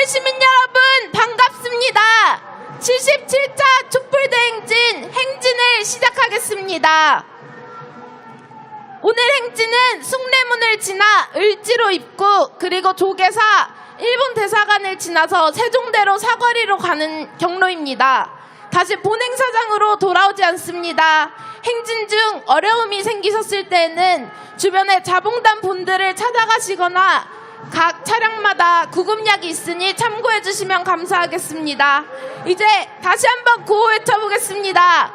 시민 여러분 반갑습니다. 77차 촛불대행진 행진을 시작하겠습니다. 오늘 행진은 숭례문을 지나 을지로 입구 그리고 조계사 일본 대사관을 지나서 세종대로 사거리로 가는 경로입니다. 다시 본행사장으로 돌아오지 않습니다. 행진 중 어려움이 생기셨을 때에는 주변의 자봉단 본들을 찾아가시거나 각 차량마다 구급약이 있으니 참고해 주시면 감사하겠습니다. 이제 다시 한번 구호 외쳐보겠습니다.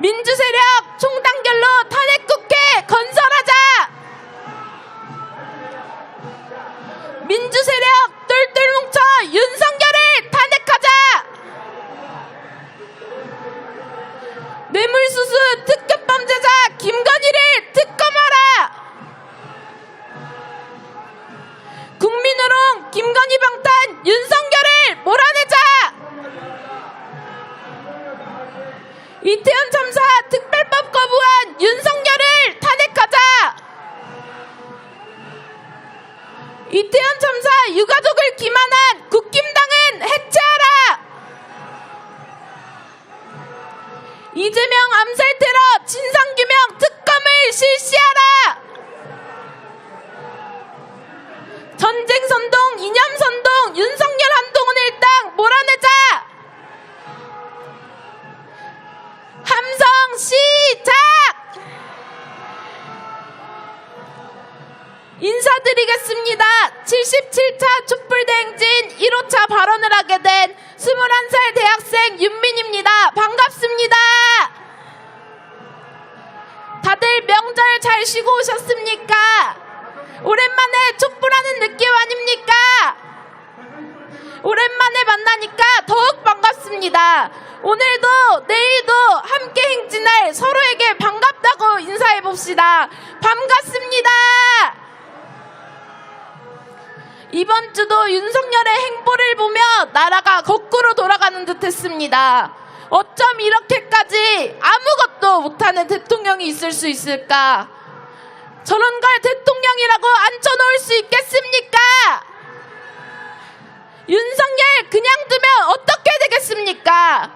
민주세력 총단결로 탄핵국회 건설하자! 민주세력 똘똘 뭉쳐 윤석열을 탄핵하자! 뇌물수수 특급범죄자 김건희를 특검하라! 국민의롱 김건희 방탄 윤석열을 몰아내자! 이태원 참사 특별법 거부한 윤석열을 탄핵하자! 이태원 참사 유가족을 기만한 국힘당은 해체하라! 이재명 암살 테러 진상규명 특검을 실시하라! 전쟁 선동, 이념 선동, 윤석열 한동훈 일당 몰아내자! 함성 시작! 인사드리겠습니다. 77차 촛불대행진 1호차 발언을 하게 된 21살 대학생 윤민입니다. 반갑습니다. 다들 명절 잘 쉬고 오셨습니까? 오랜만에 촛불하는 느낌 아닙니까? 오랜만에 만나니까 더욱 반갑습니다. 오늘도 내일도 함께 행진할 서로에게 반갑다고 인사해봅시다. 반갑습니다. 이번 주도 윤석열의 행보를 보며 나라가 거꾸로 돌아가는 듯 했습니다. 어쩜 이렇게까지 아무것도 못하는 대통령이 있을 수 있을까? 저런 걸 대통령이라고 앉혀놓을 수 있겠습니까? 윤석열 그냥 두면 어떻게 되겠습니까?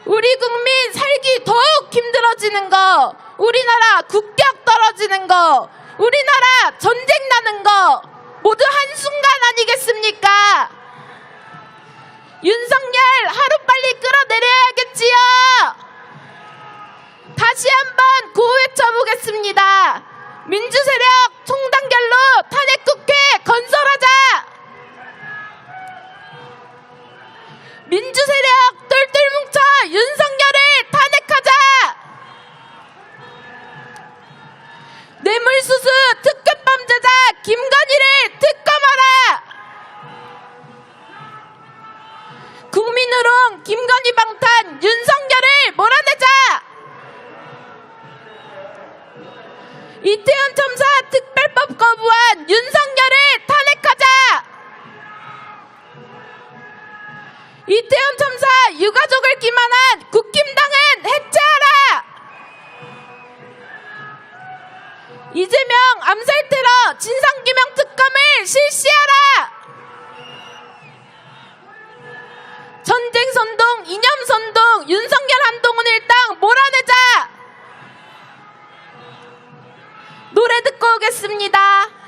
우리 국민 살기 더욱 힘들어지는 거, 우리나라 국격 떨어지는 거, 우리나라 전쟁 나는 거 모두 한순간 아니겠습니까? 윤석열 하루빨리 끌어내려야겠지요. 다시 한번 구호 외쳐보겠습니다. 민주세력 총단결로 탄핵국회 건설하자! 민주세력 똘똘 뭉쳐 윤석열을 탄핵하자! 뇌물수수 특급범죄자 김건희를 특검하라! 국민의롱 김건희 방탄 윤석열을 몰아내자! 이태원 참사 특별법 거부한 윤석열을 탄핵하자! 이태원 참사 유가족을 기만한 국힘당은 해체하라! 이재명 암살 테러 진상규명 특검을 실시하라! 전쟁 선동, 이념 선동, 윤석열 한동훈 일당 몰아내자! 노래 듣고 오겠습니다.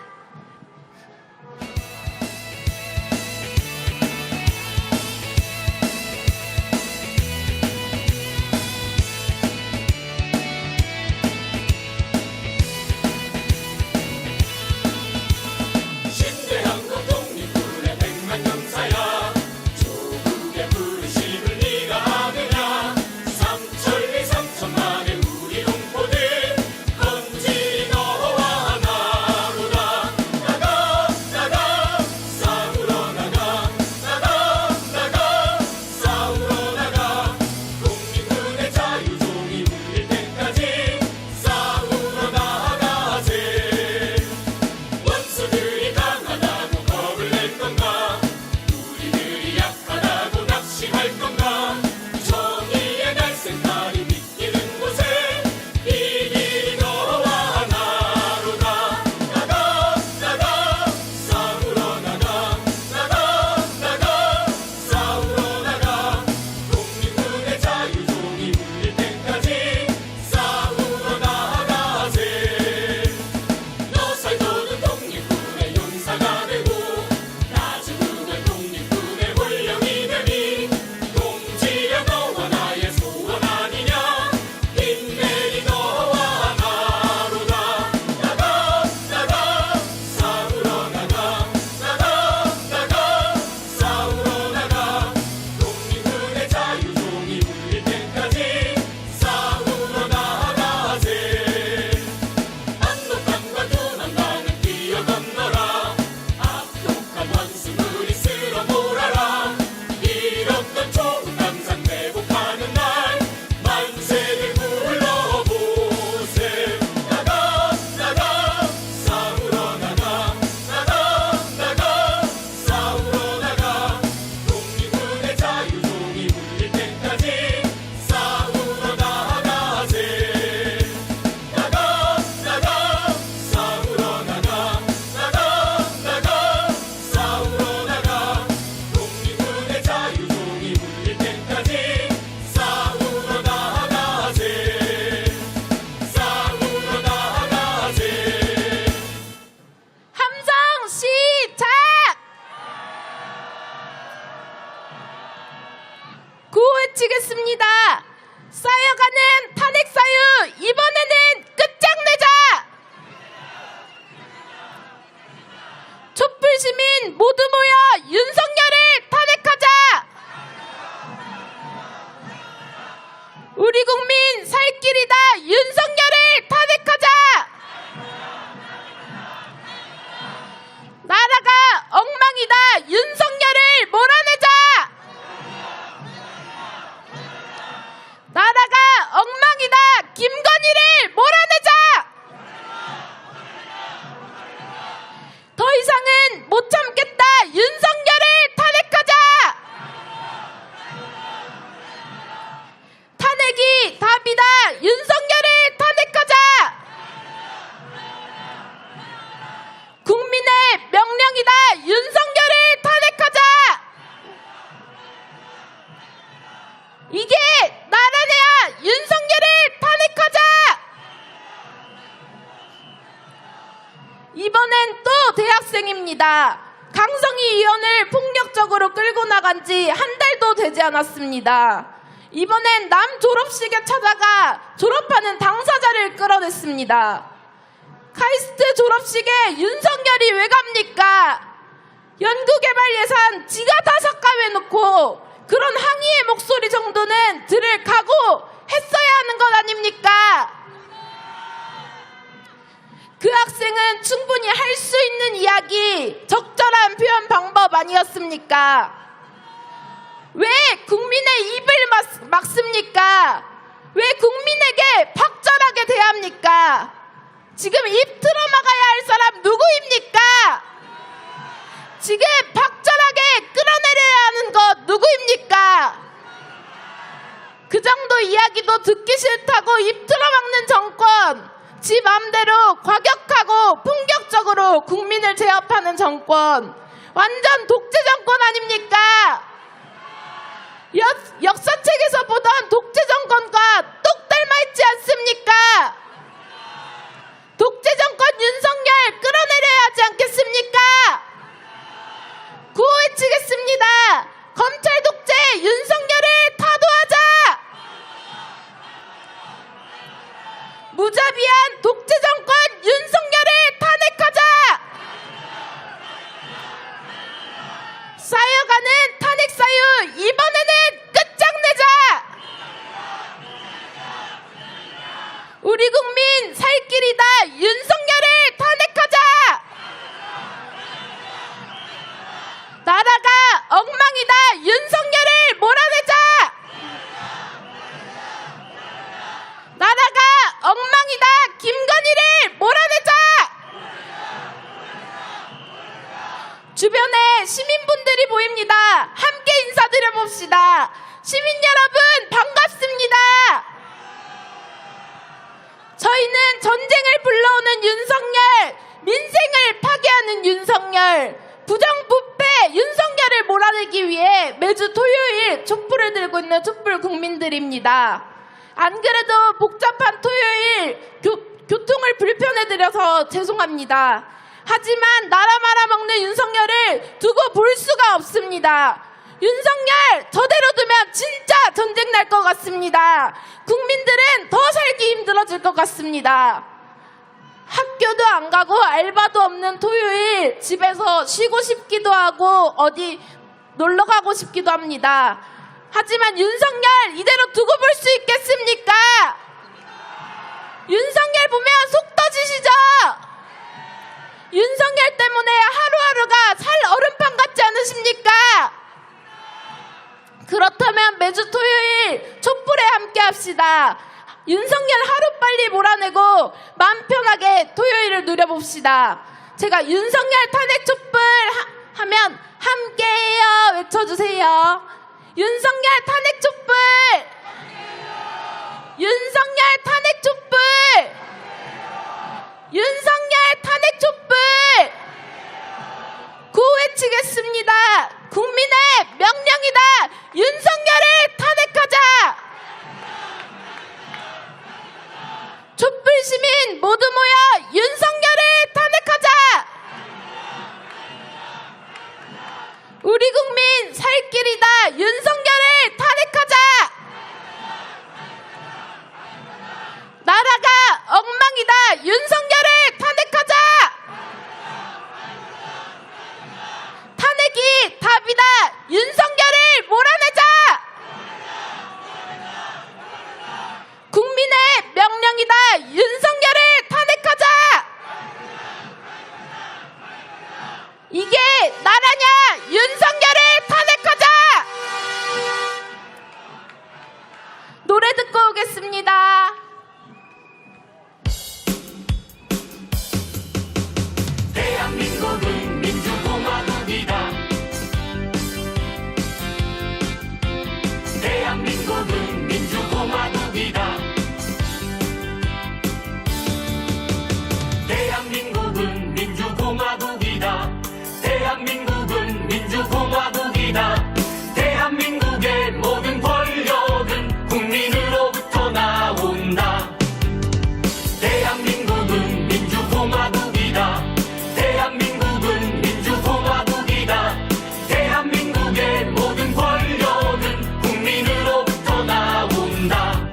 삼천만의 우리 동포들 건지 너와 나보다 외치겠습니다. 쌓여가는 탄핵 사유 이번에는 끝장내자. 촛불 시민 모두 모여 윤석열을 탄핵하자. 우리 국민 살 길이다. 윤석열을 탄핵하자. 나라가 엉망이다. 윤석열을 몰아내자. 나라가 엉망이다. 김건희를 몰아내자. 더 이상은 못 참겠다. 윤석열을 탄핵하자. 탄핵이 답이다. 윤석열을 탄핵하자. 국민의 명령이다. 윤석열을 탄핵하자. 이게 나라냐. 윤석열을 탄핵하자. 이번엔 또 대학생입니다. 강성희 의원을 폭력적으로 끌고 나간 지 한 달도 되지 않았습니다. 이번엔 남 졸업식에 찾아가 졸업하는 당사자를 끌어냈습니다. 카이스트 졸업식에 윤석열이 왜 갑니까? 연구개발 예산 지가 다 삭감해놓고 그런 항의의 목소리 정도는 들을 각오했어야 하는 것 아닙니까? 그 학생은 충분히 할 수 있는 이야기, 적절한 표현 방법 아니었습니까? 왜 국민의 입을 막습니까? 왜 국민에게 박절하게 대합니까? 지금 입 틀어막아야 할 사람 누구입니까? 지금 박절하게 끌어내려야 하는 것 누구입니까? 그 정도 이야기도 듣기 싫다고 입 틀어막는 정권, 지 맘대로 과격하고 폭력적으로 국민을 제압하는 정권, 완전 독재 정권 아닙니까? 역사책에서 보던 독재 정권과 똑 닮아있지 않습니까? 독재 정권 윤석열 끌어내려야 하지 않겠습니까? 구호 외치겠습니다. 검찰 독재 윤석열을 타도하자. 무자비한 독재 정권 윤석열을 탄핵하자. 쌓여가는 탄핵 사유 이번에는 끝장내자. 우리 국민 살 길이다. 윤석열을 탄핵하자. 나라가 엉망이다. 윤석열을 몰아내자. 나라가 엉망이다. 김건희를 몰아내자. 주변에 시민분들이 보입니다. 함께 인사드려봅시다. 시민 여러분 반갑습니다. 저희는 전쟁을 불러오는 윤석열, 민생을 파괴하는 윤석열, 부정부패 윤석열을 몰아내기 위해 매주 토요일 촛불을 들고 있는 촛불 국민들입니다. 안 그래도 복잡한 토요일 교통을 불편해드려서 죄송합니다. 하지만 나라 말아먹는 윤석열을 두고 볼 수가 없습니다. 윤석열 저대로 두면 진짜 전쟁 날 것 같습니다. 국민들은 더 살기 힘들어질 것 같습니다. 학교도 안 가고 알바도 없는 토요일 집에서 쉬고 싶기도 하고 어디 놀러 가고 싶기도 합니다. 하지만 윤석열 이대로 두고 볼 수 있겠습니까? 윤석열 보면 속 터지시죠? 윤석열 때문에 하루하루가 살 얼음판 같지 않으십니까? 그렇다면 매주 토요일 촛불에 함께 합시다. 윤석열 하루빨리 몰아내고 마음 편하게 토요일을 누려봅시다. 제가 윤석열 탄핵 촛불 하면 함께해요 외쳐주세요. 윤석열 탄핵 촛불! 윤석열 탄핵 촛불! 윤석열 탄핵 촛불! 구호 외치겠습니다. 국민의 명령이다. 윤석열을 탄핵하자. 촛불 시민 모두 모여 윤석열을 탄핵하자. 우리 국민 살 길이다. 윤석열을 탄핵하자. 나라가 엉망이다. 윤석열을 탄핵하자. 탄핵이 답이다. 윤석열을 몰아내자. 국민의 명령이다. 윤석열을 탄핵하자. 이게 나라냐? 윤석열을 탄핵하자. 노래 듣고 오겠습니다. 대한민국은 민주공화국이다. 대한민국은 민주공화국이다. 대한민국은 민주공화국이다. 대한민국은 민주공화국이다. 대한민국의 모든 권력은 국민으로부터 나온다. 대한민국은 민주공화국이다. 대한민국은 민주공화국이다. 대한민국의 모든 권력은 국민으로부터 나온다.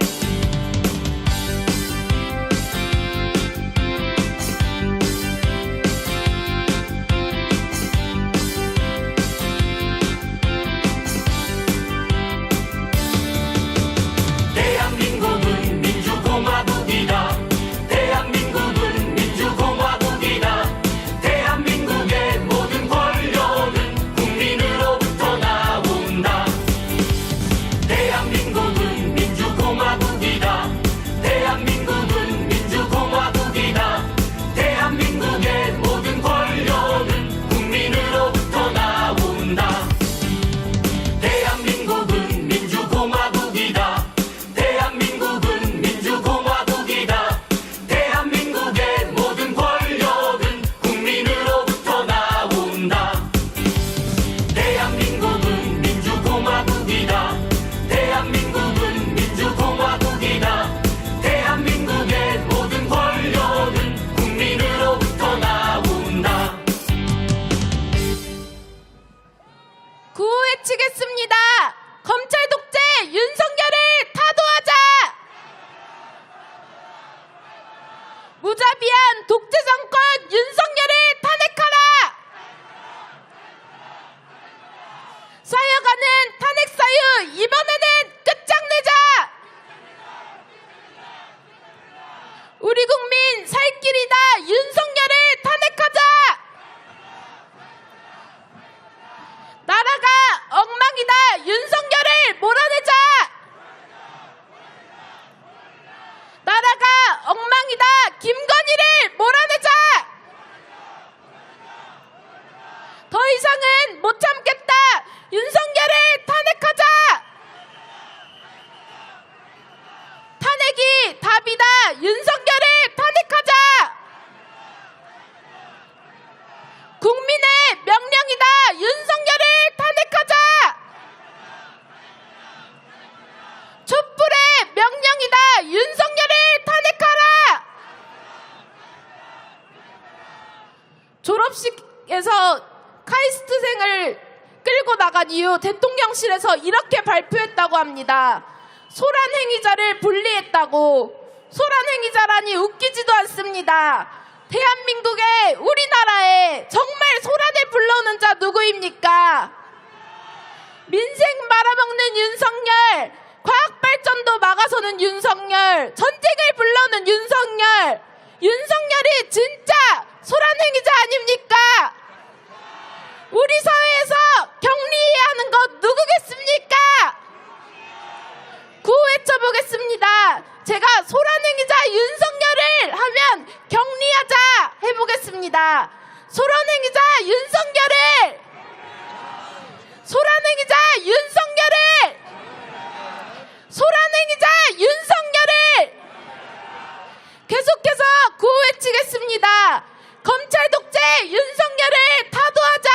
대한민국은 민주공화국이다. 대한민국은 민주공화국이다. 대한민국의 모든 권력은 국민으로부터 나온다. 대한민국은 민주공화국이다. 대한민국은 민주공화국이다. 대한민국의 모든 권력은 국민으로부터 나온다. 대한민국은 민주공화국이다. 대한민국은 민주공화국이다. 대한민국의 모든 권력은 국민으로부터 나온다. 대한민국은 민주공화국이다. 대한민국은 민주공화국이다. 대한민국의 모든 권력은 국민으로부터 나온다. 구호 외치겠습니다. 검찰 독재 윤석열을 타도하자. 무자비한 독재 정권 윤석열을 탄핵하라. 쌓여가는 탄핵 사유 이번에는 끝장내자. 우리 국민 살 길이다. 윤석열을 탄핵하자. 나라가 엉망이다. 윤석열을 몰아내자. 나라가 엉망이다. 김건희를 몰아내자. 더 이상은 못 참겠다. 윤석열을 탄핵하자. 탄핵이 답이다. 윤석열을 탄핵하자. 국민의 명령이다. 윤석열을 탄핵하자. 촛불의 명령이다. 윤석열을 탄핵하라. 졸업식에서 카이스트생을 끌고 나간 이후 대통령실에서 이렇게 발표했다고 합니다. 소란 행위자를 분리했다고. 소란 행위자라니 웃기지도 않습니다. 대한민국의 우리나라에 정말 소란을 불러오는 자 누구입니까? 민생 말아먹는 윤석열, 과학발전도 막아서는 윤석열, 전쟁을 불러오는 윤석열. 윤석열이 진짜 소란 행위자 아닙니까? 우리 사회에서 격리해야 하는 것 누구겠습니까? 구호 외쳐보겠습니다. 제가 소란 행위자 윤석열을 하면 격리하자 해보겠습니다. 소란 행위자 윤석열을! 소란 행위자 윤석열을! 소란 행위자 윤석열을! 계속해서 구호 외치겠습니다. 검찰 독재 윤석열을 타도하자.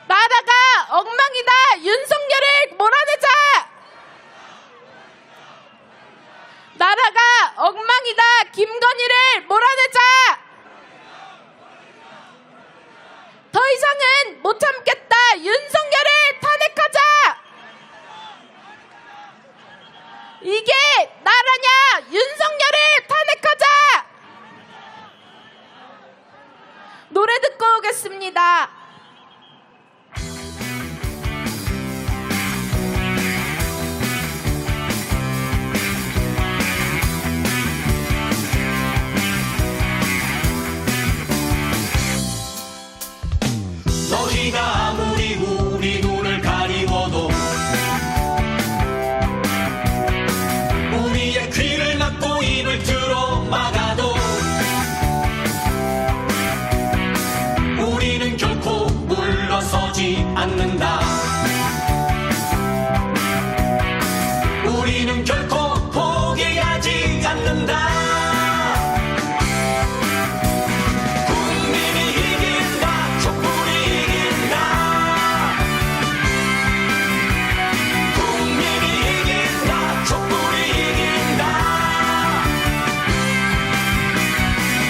나라가 엉망이다. 윤석열을 몰아내자. 나라가 엉망이다. 김건희를 몰아내자. 더 이상은 못 참겠다. 윤석열을 탄핵하자. 너희가 아무리 우리 눈을 가리워도 우리의 귀를 막고 입을 틀어 막아도 우리는 결코 물러서지 않는다. 우리는 결코 포기하지 않는다. 국민이 이긴다. 촛불이 이긴다. 국민이 이긴다. 촛불이 이긴다.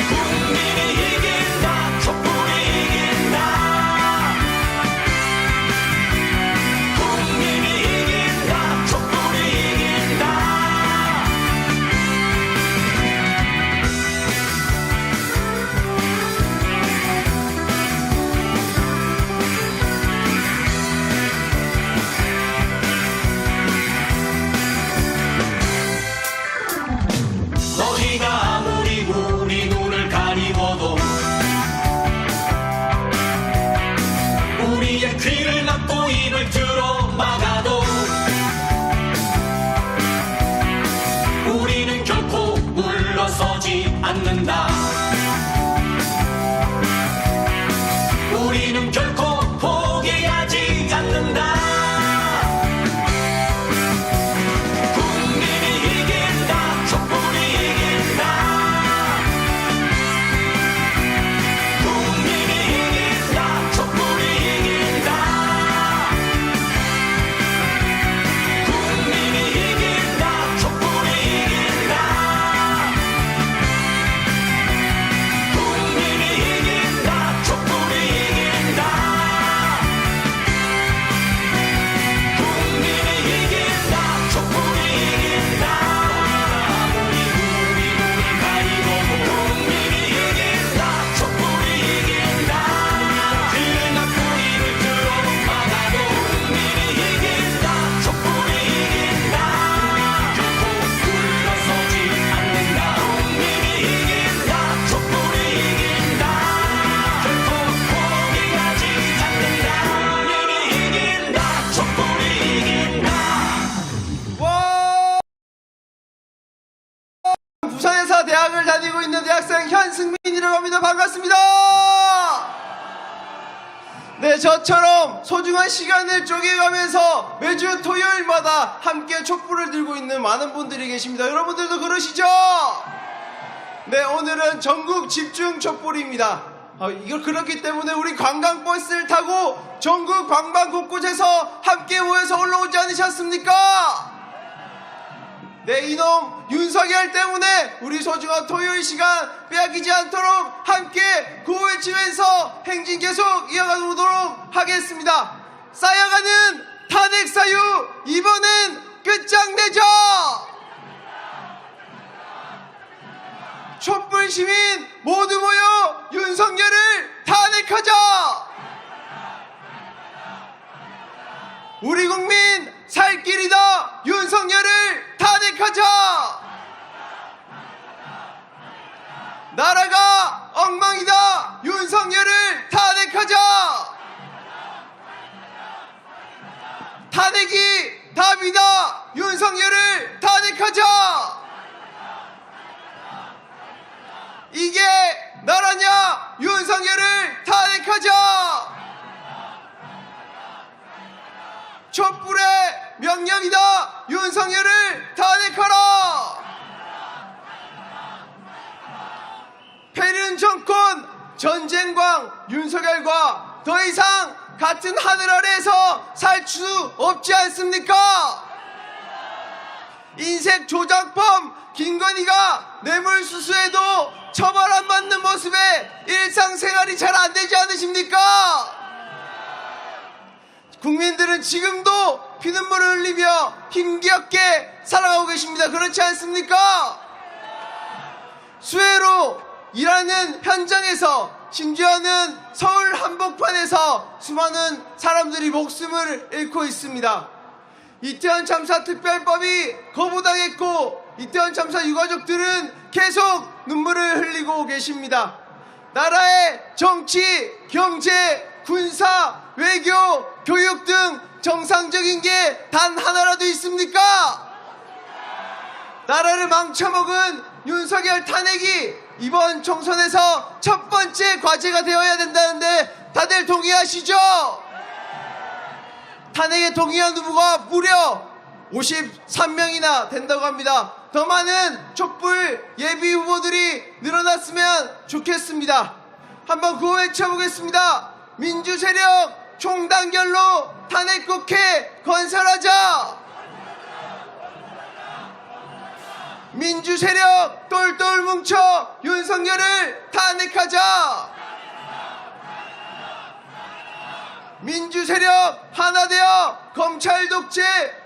국민이 이긴다. 촛불이 이긴다. 국민이 이긴다. 촛불이 이긴다. 너희가 아무리 우리 눈을 가리워도 우리의 귀를 막고 입을 틀어 막아도 우리는 결코 물러서지 않는다. 우리는 결코 포기하지 않는다. 국민이 이긴다. 촛불이 이긴다. 국민이 이긴다. 촛불이 이긴다. 국민이 이긴다. 촛불이 이긴다. 국민이 이긴다. 촛불이 이긴다. 국민이 이긴다. 촛불이 이긴다. 아무리 우리 눈을 가리고도 국민이 이긴다. 촛불이 이긴다. 귀를 막고 입을 틀어 막아도 국민이 이긴다. 촛불이 이긴다. 결코 물러서지 않는다. 국민이 이긴다. 촛불이 이긴다. 결코 포기하지 않는다. 국민이 이긴다. 촛불이 이긴다. 와! 부산에서 대학을 다니고 있는 대학생 현승민이라고 합니다. 반갑습니다. 네, 저처럼 소중한 시간을 쪼개가면서 매주 토요일마다 함께 촛불을 들고 있는 많은 분들이 계십니다. 여러분들도 그러시죠? 네, 오늘은 전국 집중 촛불입니다. 이걸 그렇기 때문에 우리 관광버스를 타고 전국 방방 곳곳에서 함께 모여서 올라오지 않으셨습니까? 네, 이놈 윤석열 때문에 우리 소중한 토요일 시간 빼앗기지 않도록 함께 구호외치면서 행진 계속 이어가도록 하겠습니다. 쌓여가는 탄핵 사유, 이번엔 끝장내자! 촛불 시민 모두 모여 윤석열을 탄핵하자! 우리 국민 살 길이다. 윤석열을 탄핵하자. 나라가 엉망이다. 윤석열을 탄핵하자. 탄핵이 답이다. 윤석열을 탄핵하자. 이게 나라냐? 윤석열을 탄핵하자. 촛불의 명령이다. 윤석열을 탄핵하라. 패륜 정권 전쟁광 윤석열과 더 이상 같은 하늘 아래에서 살 수 없지 않습니까? 인색 조작범 김건희가 뇌물수수에도 처벌 안 받는 모습에 일상생활이 잘 안 되지 않으십니까? 국민들은 지금도 피눈물을 흘리며 힘겹게 살아가고 계십니다. 그렇지 않습니까? 수해로 일하는 현장에서, 심지어는 서울 한복판에서 수많은 사람들이 목숨을 잃고 있습니다. 이태원 참사 특별법이 거부당했고 이태원 참사 유가족들은 계속 눈물을 흘리고 계십니다. 나라의 정치, 경제, 군사, 외교, 교육 등 정상적인 게 단 하나라도 있습니까? 나라를 망쳐먹은 윤석열 탄핵이 이번 총선에서 첫 번째 과제가 되어야 된다는데 다들 동의하시죠? 탄핵에 동의한 후보가 무려 53명이나 된다고 합니다. 더 많은 촛불 예비 후보들이 늘어났으면 좋겠습니다. 한번 구호 외쳐보겠습니다. 민주 세력 총단결로 탄핵 국회 건설하자. 민주 세력 똘똘 뭉쳐 윤석열을 탄핵하자. 민주 세력 하나 되어 검찰 독재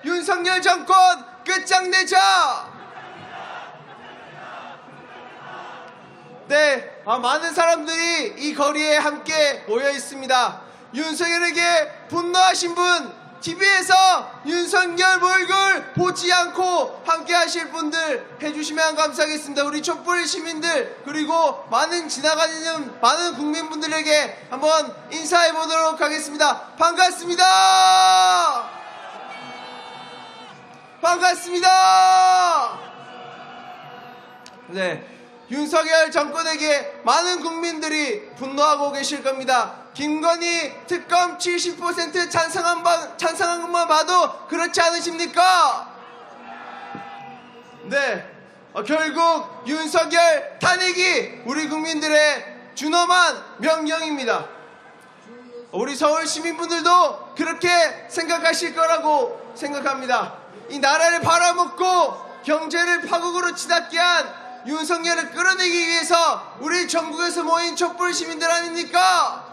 윤석열 정권 끝장내자. 네, 많은 사람들이 이 거리에 함께 모여 있습니다. 윤석열에게 분노하신 분, TV에서 윤석열 얼굴 보지 않고 함께 하실 분들 해주시면 감사하겠습니다. 우리 촛불 시민들 그리고 지나가는 많은 국민분들에게 한번 인사해 보도록 하겠습니다. 반갑습니다. 반갑습니다. 네, 윤석열 정권에게 많은 국민들이 분노하고 계실 겁니다. 김건희 특검 70% 찬성한 것만 봐도 그렇지 않으십니까? 네, 결국 윤석열 탄핵이 우리 국민들의 준엄한 명령입니다. 우리 서울 시민분들도 그렇게 생각하실 거라고 생각합니다. 이 나라를 팔아먹고 경제를 파국으로 치닫게 한 윤석열을 끌어내기 위해서 우리 전국에서 모인 촛불 시민들 아닙니까?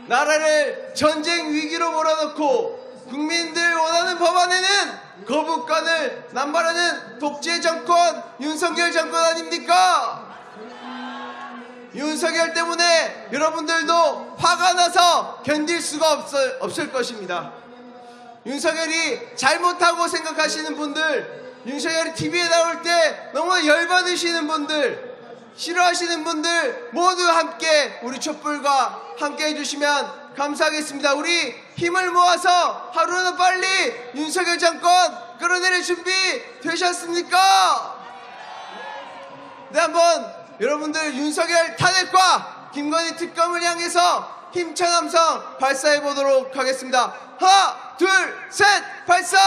나라를 전쟁 위기로 몰아넣고 국민들 원하는 법안에는 거부권을 남발하는 독재 정권 윤석열 정권 아닙니까? 윤석열 때문에 여러분들도 화가 나서 견딜 수가 없을 것입니다. 윤석열이 잘못하고 생각하시는 분들, 윤석열이 TV에 나올 때 너무 열받으시는 분들, 싫어하시는 분들 모두 함께 우리 촛불과 함께 해주시면 감사하겠습니다. 우리 힘을 모아서 하루는 빨리 윤석열 정권 끌어내릴 준비 되셨습니까? 네, 한번 여러분들 윤석열 탄핵과 김건희 특검을 향해서 힘찬 함성 발사해 보도록 하겠습니다. 하나, 둘, 셋, 발사!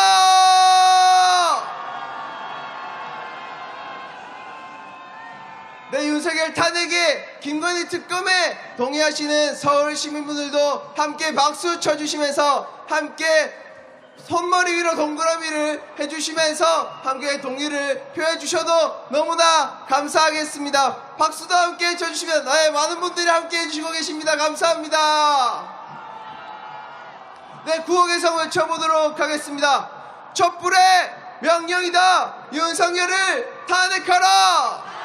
네, 윤석열 탄핵에 김건희 특검에 동의하시는 서울 시민분들도 함께 박수 쳐주시면서 함께 손머리 위로 동그라미를 해주시면서 함께 동의를 표해 주셔도 너무나 감사하겠습니다. 박수도 함께 쳐주시면 많은 분들이 함께 해주시고 계십니다. 감사합니다. 네, 구호 개성 외쳐보도록 하겠습니다. 촛불의 명령이다. 윤석열을 탄핵하라.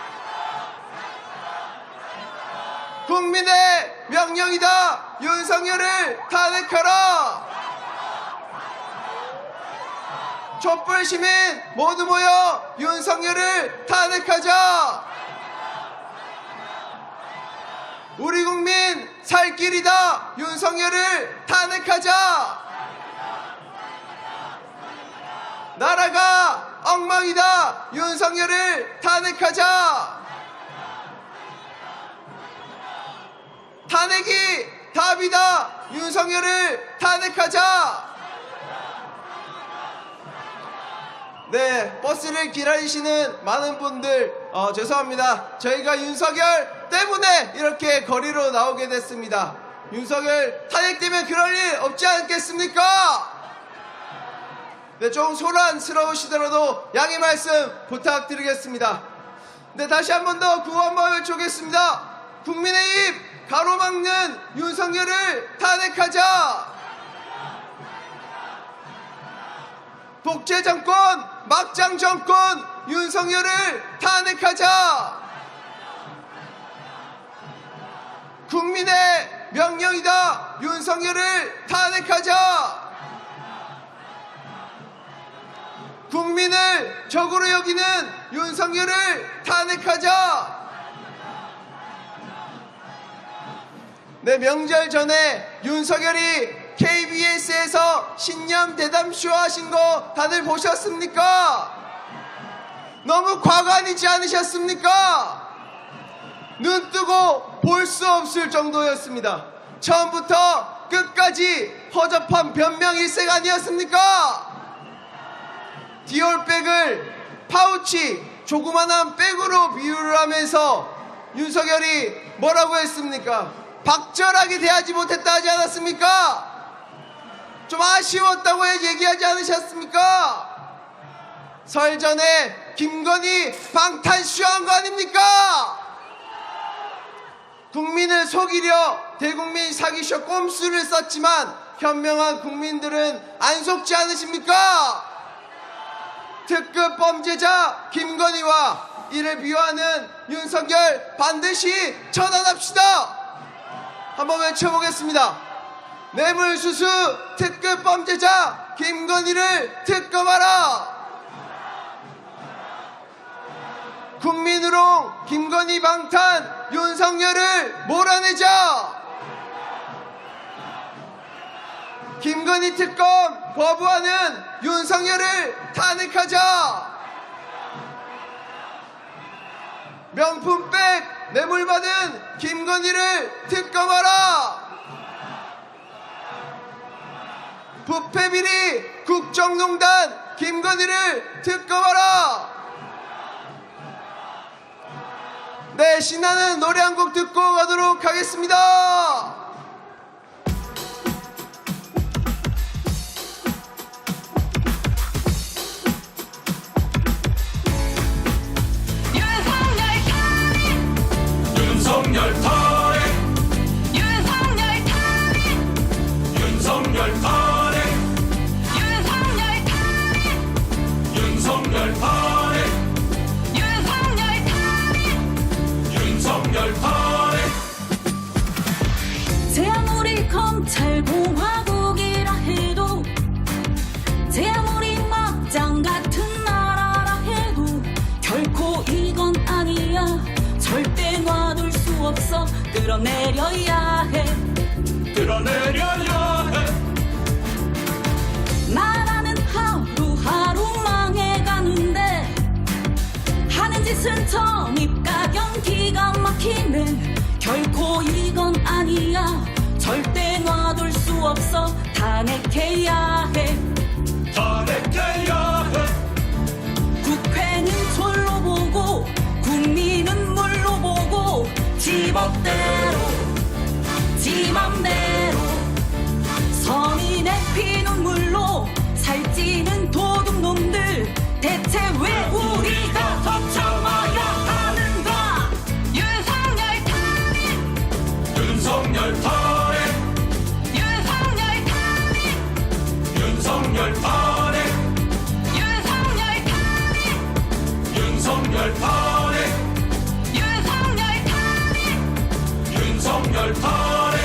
국민의 명령이다. 윤석열을 탄핵하라. 촛불 시민 모두 모여 윤석열을 탄핵하자. 우리 국민 살 길이다. 윤석열을 탄핵하자. 나라가 엉망이다. 윤석열을 탄핵하자. 탄핵이 답이다. 윤석열을 탄핵하자. 네, 버스를 기다리시는 많은 분들 죄송합니다. 저희가 윤석열 때문에 이렇게 거리로 나오게 됐습니다. 윤석열 탄핵되면 그럴 일 없지 않겠습니까? 네, 좀 소란스러우시더라도 양해 말씀 부탁드리겠습니다. 네, 다시 한 번 더 구호 한번 외쳐보겠습니다. 국민의힘 가로막는 윤석열을 탄핵하자. 독재 정권, 막장 정권 윤석열을 탄핵하자. 국민의 명령이다. 윤석열을 탄핵하자. 국민을 적으로 여기는 윤석열을 탄핵하자. 네, 명절 전에 윤석열이 KBS에서 신년 대담쇼 하신 거 다들 보셨습니까? 너무 과관이지 않으셨습니까? 눈 뜨고 볼 수 없을 정도였습니다. 처음부터 끝까지 허접한 변명일색 아니었습니까? 디올백을 파우치, 조그만한 백으로 비유를 하면서 윤석열이 뭐라고 했습니까? 박절하게 대하지 못했다 하지 않았습니까? 좀 아쉬웠다고 얘기하지 않으셨습니까? 설 전에 김건희 방탄쇼한 거 아닙니까? 국민을 속이려 대국민 사기쇼 꼼수를 썼지만 현명한 국민들은 안 속지 않으십니까? 특급 범죄자 김건희와 이를 비유하는 윤석열 반드시 처단합시다. 한번 외쳐보겠습니다. 뇌물수수 특급 범죄자 김건희를 특검하라. 국민으로 김건희 방탄 윤석열을 몰아내자. 김건희 특검 거부하는 윤석열을 탄핵하자. 명품백 뇌물 받은 김건희를 특검하라. 부패비리 국정농단 김건희를 특검하라. 네, 신나는 노래 한 곡 듣고 가도록 하겠습니다. 윤석열 탄핵 윤석열 탄핵 윤석열 탄핵 윤석열 탄핵 제 아무리 검찰 공화국이라 해도 제 아무리 막장 같은 나라라 해도 결코 이건 아니야. 절대 놔둘 수 없어. 끌어내려야 해. 끌어내려야 해. 나라는 하루하루 망해가는데 하는 짓은 정입가경 기가 막히네. 결코 이건 아니야. 절대 놔둘 수 없어. 탄핵해야 해. 탄핵해야 해. 국회는 졸로 보고 국민은 물로 보고 지법대로 지맘대로 서민의 피눈물로 살찌는 도둑놈들 대체 왜 우리가 더 참아야 하는가. 윤석열 탄핵 윤석열 탄핵 윤석열 탄핵 윤석열 탄핵 윤석열 탄핵 윤석열 탄핵 윤석열 탄핵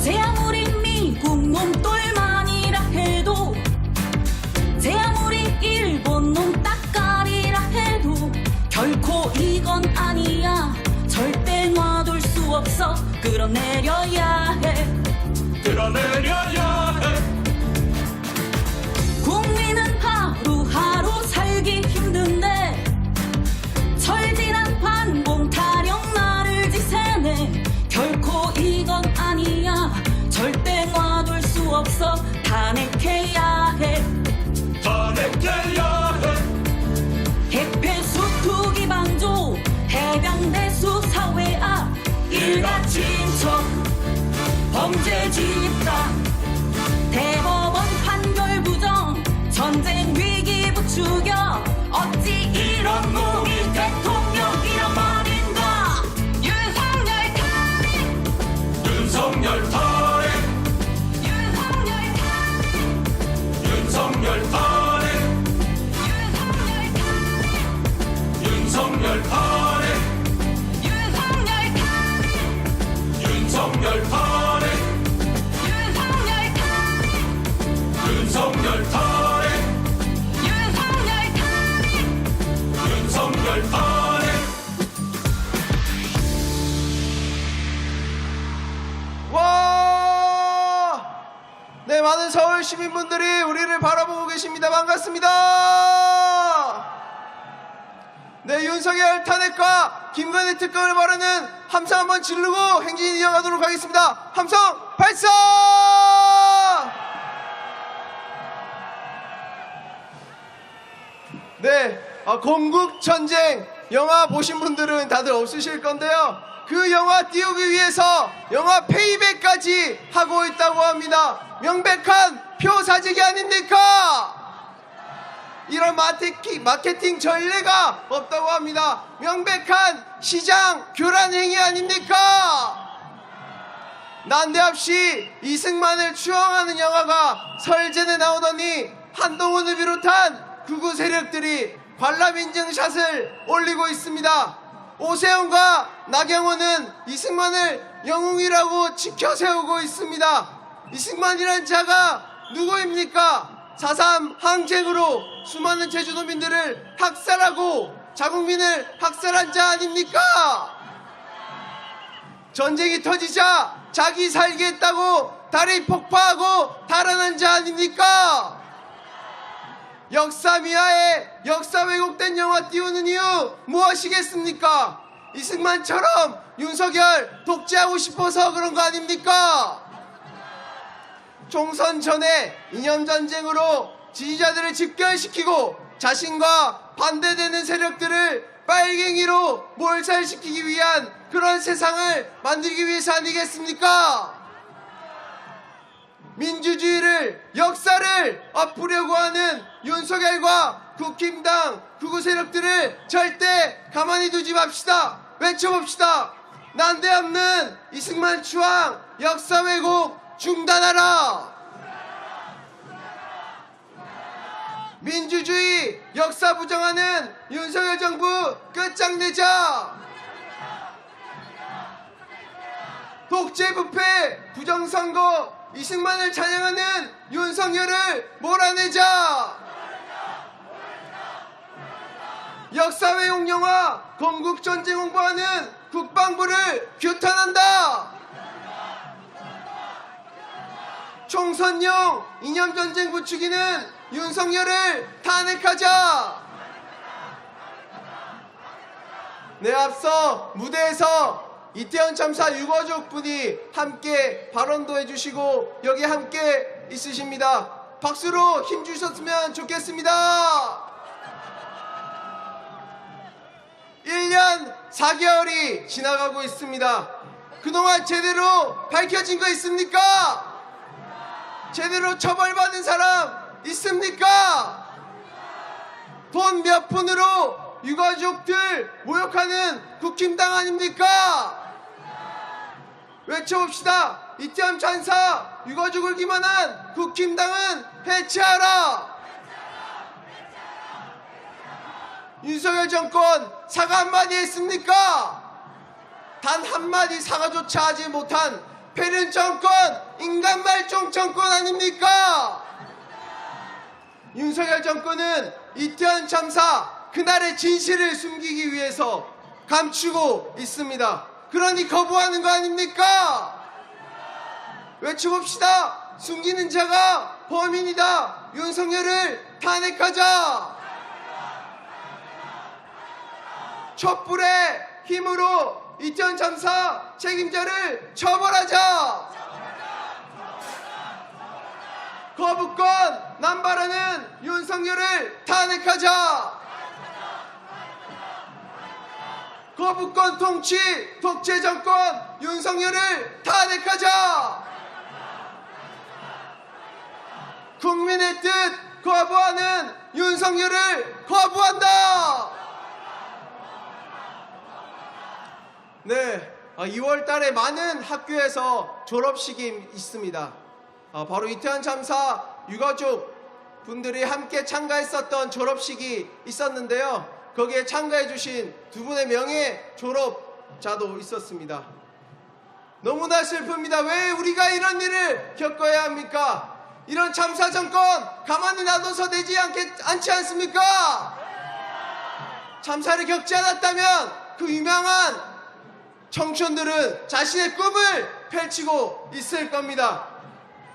제 아무리 미국 놈똘만이라 해도 제 아무리 일본 놈 따까리라 해도 결코 이건 아니야. 절대 놔둘 수 없어. 끌어내려야 해. 끌어내려야 해. 국민은 하루하루 살기 힘든데 철진한 반공 타령 나를 지새네. 결코 이건 아니야. 절대 놔둘 수 없어. 탄핵해야 해. 탄핵해야 해. 핵폐수 투기 방조 해병대 수사회아 일가 친척 범죄 집단 대법원 판결 부정 전쟁 위기 부추겨 어찌 이런 놈이 대통령이란 말인가. 윤석열 탄핵 윤석열 탄핵 윤석열 탄핵 윤석열 탄핵 윤석열 탄핵 윤석열 탄핵 윤석열 탄핵 네, 많은 서울 시민분들이 우리를 바라보고 계십니다. 반갑습니다. 네, 윤석열 탄핵과 김건희 특검을 바라는 함성 한번 지르고 행진 이어가도록 하겠습니다. 함성 발사! 네, 건국전쟁 영화 보신 분들은 다들 없으실 건데요. 그 영화 띄우기 위해서 영화 페이백까지 하고 있다고 합니다. 명백한 표사직이 아닙니까? 이런 마케팅 전례가 없다고 합니다. 명백한 시장 교란 행위 아닙니까? 난데없이 이승만을 추앙하는 영화가 설전에 나오더니 한동훈을 비롯한 극우 세력들이 관람 인증샷을 올리고 있습니다. 오세훈과 나경원은 이승만을 영웅이라고 지켜세우고 있습니다. 이승만이란 자가 누구입니까? 4.3 항쟁으로 수많은 제주도민들을 학살하고 자국민을 학살한 자 아닙니까? 전쟁이 터지자 자기 살겠다고 다리 폭파하고 달아난 자 아닙니까? 역사 미화에 역사 왜곡된 영화 띄우는 이유 무엇이겠습니까? 이승만처럼 윤석열 독재하고 싶어서 그런 거 아닙니까? 총선 전에 이념전쟁으로 지지자들을 집결시키고 자신과 반대되는 세력들을 빨갱이로 몰살시키기 위한 그런 세상을 만들기 위해서 아니겠습니까? 민주주의를 역사를 엎으려고 하는 윤석열과 국힘당 극우 세력들을 절대 가만히 두지 맙시다. 외쳐봅시다. 난데없는 이승만 추앙 역사 왜곡 중단하라. 민주주의 역사 부정하는 윤석열 정부 끝장내자. 독재 부패 부정선거 이승만을 찬양하는 윤석열을 몰아내자. 역사 왜곡 영화 건국전쟁 홍보하는 국방부를 규탄한다. 총선용 이념전쟁 부추기는 윤석열을 탄핵하자. 네, 앞서 무대에서 이태원 참사 유가족 분이 함께 발언도 해주시고 여기 함께 있으십니다. 박수로 힘주셨으면 좋겠습니다. 1년 4개월이 지나가고 있습니다. 그동안 제대로 밝혀진 거 있습니까? 제대로 처벌받은 사람 있습니까? 돈 몇 푼으로 유가족들 모욕하는 국힘당 아닙니까? 외쳐봅시다. 이태원 참사 유가족을 기만한 국힘당은 해체하라. 윤석열 정권 사과 한마디 했습니까? 단 한마디 사과조차 하지 못한 패륜 정권, 인간말종 정권 아닙니까? 윤석열 정권은 이태원 참사 그날의 진실을 숨기기 위해서 감추고 있습니다. 그러니 거부하는 거 아닙니까? 외쳐봅시다. 숨기는 자가 범인이다. 윤석열을 탄핵하자. 촛불의 힘으로 이태원 참사 책임자를 처벌하자. 거부권 남발하는 윤석열을 탄핵하자. 거부권 통치 독재 정권 윤석열을 탄핵하자. 국민의 뜻 거부하는 윤석열을 거부한다. 네, 2월 달에 많은 학교에서 졸업식이 있습니다. 바로 이태원 참사 유가족 분들이 함께 참가했었던 졸업식이 있었는데요. 거기에 참가해주신 두 분의 명예 졸업자도 있었습니다. 너무나 슬픕니다. 왜 우리가 이런 일을 겪어야 합니까? 이런 참사 정권 가만히 놔둬서 되지 않지 않습니까? 참사를 겪지 않았다면 그 유명한 청춘들은 자신의 꿈을 펼치고 있을 겁니다.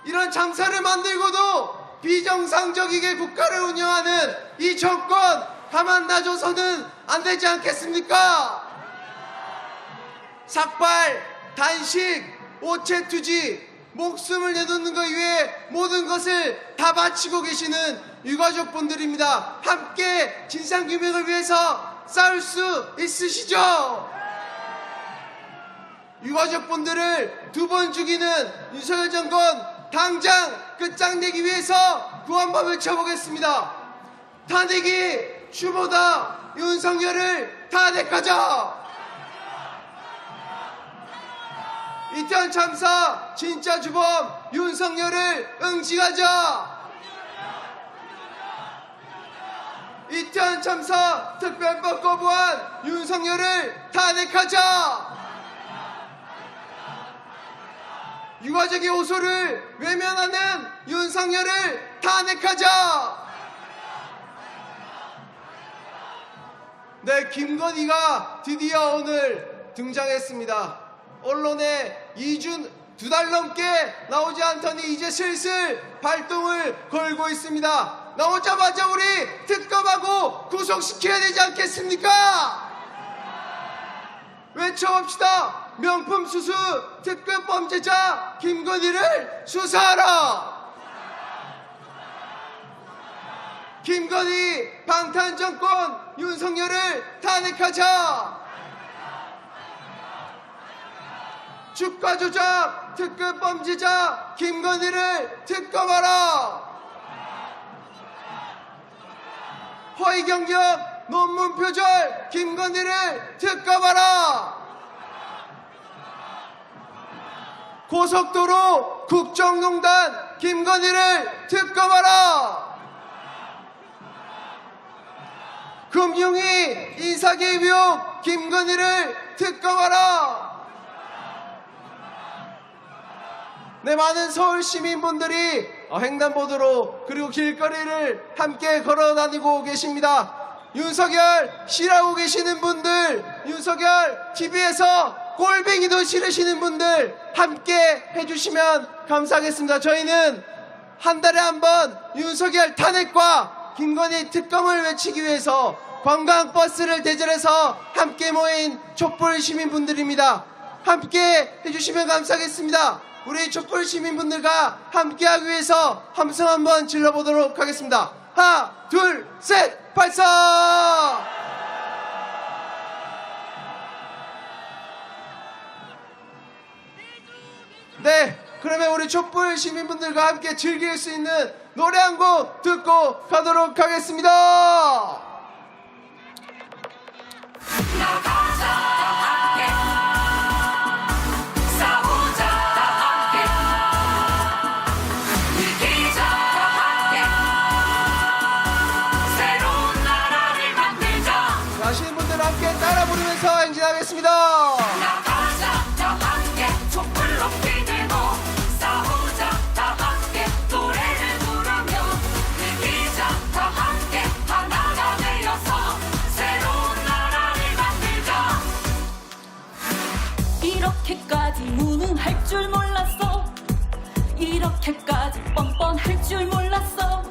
이런 장사를 만들고도 비정상적이게 국가를 운영하는 이 정권 가만 놔줘서는 안 되지 않겠습니까? 삭발, 단식, 오체투지, 목숨을 내놓는 것 위해 모든 것을 다 바치고 계시는 유가족분들입니다. 함께 진상규명을 위해서 싸울 수 있으시죠? 유가족분들을 두 번 죽이는 윤석열 정권 당장 끝장내기 위해서 구한번 외쳐보겠습니다. 탄핵이 추모다. 윤석열을 탄핵하자. 이태원 참사 진짜 주범 윤석열을 응징하자. 이태원 참사 특별법 거부한 윤석열을 탄핵하자. 유가족의 호소를 외면하는 윤석열을 탄핵하자. 네, 김건희가 드디어 오늘 등장했습니다. 언론에 2주 2달 넘게 나오지 않더니 이제 슬슬 발동을 걸고 있습니다. 나오자마자 우리 특검하고 구속시켜야 되지 않겠습니까? 외쳐봅시다. 명품 수수 특급 범죄자 김건희를 수사하라. 김건희 방탄정권 윤석열을 탄핵하자. 주가 조작 특급 범죄자 김건희를 특검하라. 허위 경력 논문 표절 김건희를 특검하라. 고속도로 국정농단 김건희를 특검하라. 금융위 인사개입 의혹 김건희를 특검하라. 네, 많은 서울 시민분들이 횡단보도로 그리고 길거리를 함께 걸어다니고 계십니다. 윤석열 싫어하고 계시는 분들, 윤석열 TV에서 꼴뱅이도 싫으시는 분들 함께 해주시면 감사하겠습니다. 저희는 한 달에 한 번 윤석열 탄핵과 김건희 특검을 외치기 위해서 관광버스를 대절해서 함께 모인 촛불 시민분들입니다. 함께 해주시면 감사하겠습니다. 우리 촛불 시민분들과 함께하기 위해서 함성 한번 질러보도록 하겠습니다. 하나, 둘, 셋, 발사! 네, 그러면 우리 촛불 시민분들과 함께 즐길 수 있는 노래 한 곡 듣고 가도록 하겠습니다. 나가자 함께 싸우자 함께 이기자 함께 새로운 나라를 만들자. 아시는 분들 함께 따라 부르면서 행진하겠습니다. 나가자 다 함께 촛불 높이 들고 싸우자 다 함께 노래를 부르며 이기자 다 함께 하나가 되어서 새로운 나라를 만들자. 이렇게까지 무능할 줄 몰랐어. 이렇게까지 뻔뻔할 줄 몰랐어.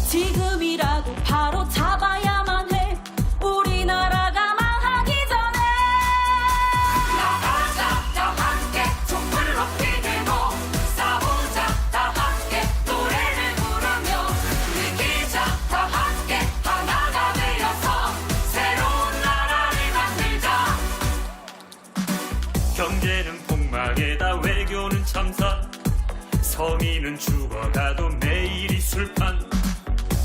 지금이라도 바로 잡아야만 해. 우리나라가 망하기 전에. 나가자 다 함께 촛불 높이 들고 싸우자 다 함께 노래를 부르며 이기자 다 함께 하나가 되어서 새로운 나라를 만들자. 경제는 폭망에다 외교는 참사, 서민은 죽어가도 매일이 술판,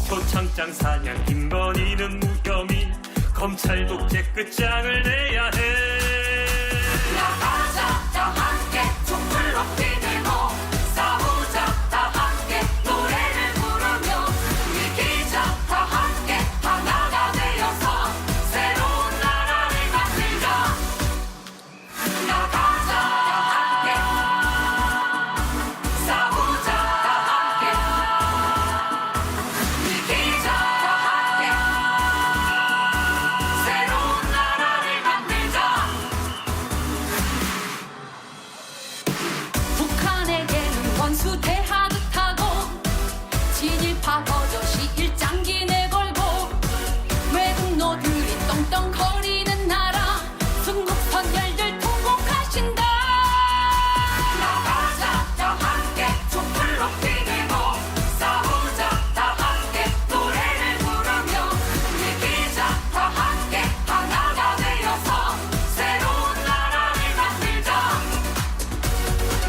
표창장 사냥 김건희는 무혐의, 검찰 독재 끝장을 내야 해. 나가자 다 함께 촛불 높이 들고 싸우자 다 함께 노래를 부르며 이기자 다 함께 하나가 되어서 새로운 나라를 만들자. 나가자 다 함께 싸우자 다 함께 이기자 다 함께 새로운 나라를 만들자. 원수 대하듯하고 친일파 버젓이 일장기 내걸고 외국 노들이 떵떵거리는 나라 순국 선열들 통곡하신다. 나가자 다 함께 촛불 높이 들고 싸우자 다 함께 노래를 부르며 이기자 다 함께 하나가 되어서 새로운 나라를 만들자.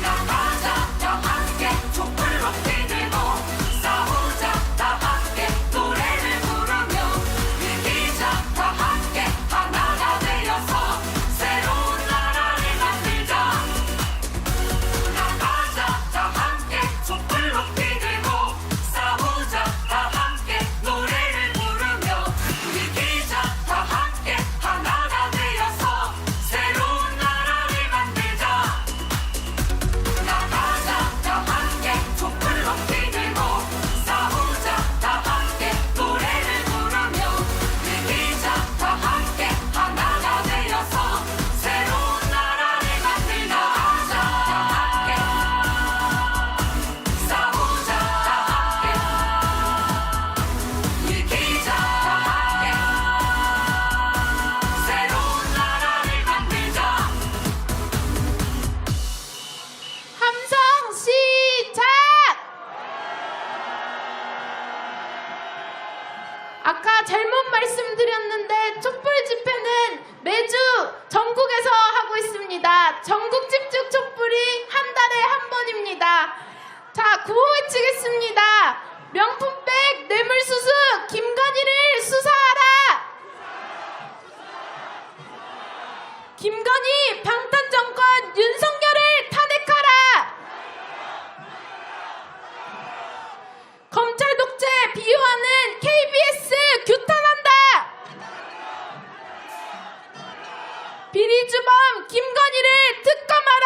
나가자 다 함께 촛불 높이 들고 싸우자 다 함께 노래를 부르며 이기자 다 함께 하나가 되어서 새로운 나라를 만들자. 나가자 다 함께 촛불 높이 들고 싸우자 다 함께 노래를 부르며 이기자 다 함께 하나가 되어서 새로운 나라를 만들자. 나가자 다 함께 촛불 높이 들고 싸우자 다 함께 노래를 부르며 이기자 다 함께 하나가 되어서 새로운 나라를 만들자. 나가자 다 함께 싸우자 다 함께 이기자 다 함께 새로운 나라를 만들자. 함성 시작! 아까 잘못 말씀드렸는데 촛불 집회는 매주 전국에서 하고 있습니다. 전국 집중 촛불이 한 달에 한 번입니다. 자, 구호 외치겠습니다. 명품백 뇌물수수 김건희를 수사하라! 김건희 방탄정권 윤석열을 탄핵하라! 검찰 독재 비호하는 KBS 규탄한다! 비리주범 김건희를 특검하라!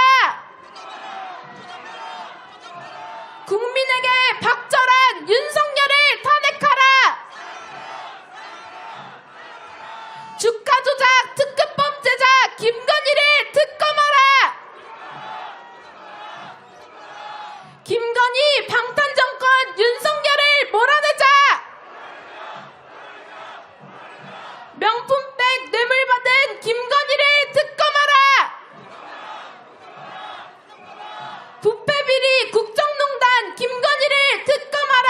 국민에게 박절한 윤석열을 탄핵하라! 주가 조작 특급 범죄자 김건희를 특검하라! 김건희 방탄정권 윤석열을 몰아내자! 명품백 뇌물 받은 김건희를 특검하라! 부패비리 국정농단 김건희를 특검하라!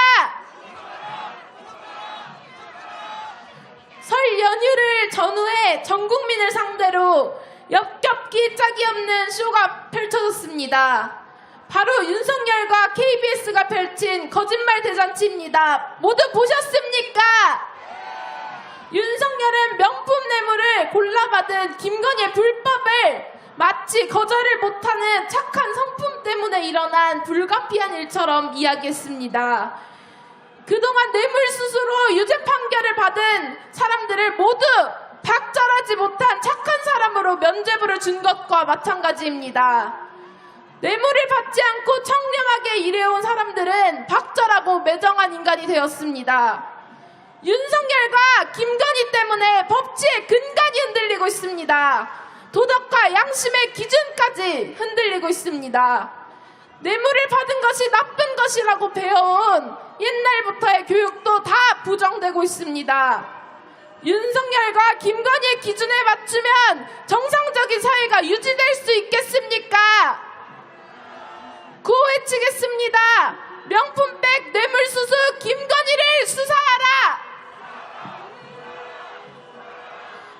설 연휴를 전후해 전 국민을 상대로 역겹기 짝이 없는 쇼가 펼쳐졌습니다. 바로 윤석열과 KBS가 펼친 거짓말 대잔치입니다. 모두 보셨습니까? 윤석열은 명품 뇌물을 골라받은 김건희의 불법을 마치 거절을 못하는 착한 성품 때문에 일어난 불가피한 일처럼 이야기했습니다. 그동안 뇌물수수로 유죄 판결을 받은 사람들을 모두 박절하지 못한 착한 사람으로 면죄부를 준 것과 마찬가지입니다. 뇌물을 받지 않고 청렴하게 일해온 사람들은 박절하고 매정한 인간이 되었습니다. 윤석열과 김건희 때문에 법치의 근간이 흔들리고 있습니다. 도덕과 양심의 기준까지 흔들리고 있습니다. 뇌물을 받은 것이 나쁜 것이라고 배워온 옛날부터의 교육도 다 부정되고 있습니다. 윤석열과 김건희의 기준에 맞추면 정상적인 사회가 유지될 수 있겠습니까? 구호 외치겠습니다. 명품백 뇌물수수 김건희를 수사하라!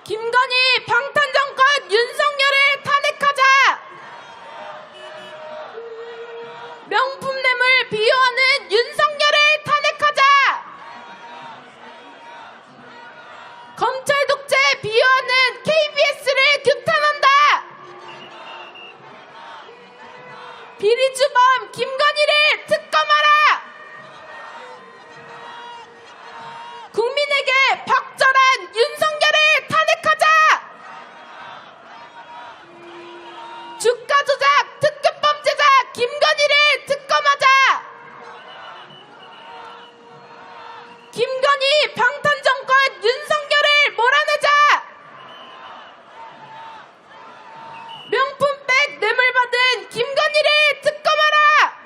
김건희 방탄정권 윤석열을 탄핵하자! 명품 뇌물 비호하는 윤석열을 탄핵하자! 검찰 독재 비호하는 KBS를 규탄한다! 비리주범 김건희를 특검하라! 국민에게 박절한 윤석열을 탄핵하자! 주가 조작 특급 범죄자 김건희를 특검하자! 김건희 방탄정권 윤석열을 몰아내자! 명품백 뇌물 받은 김건희를 특검하라!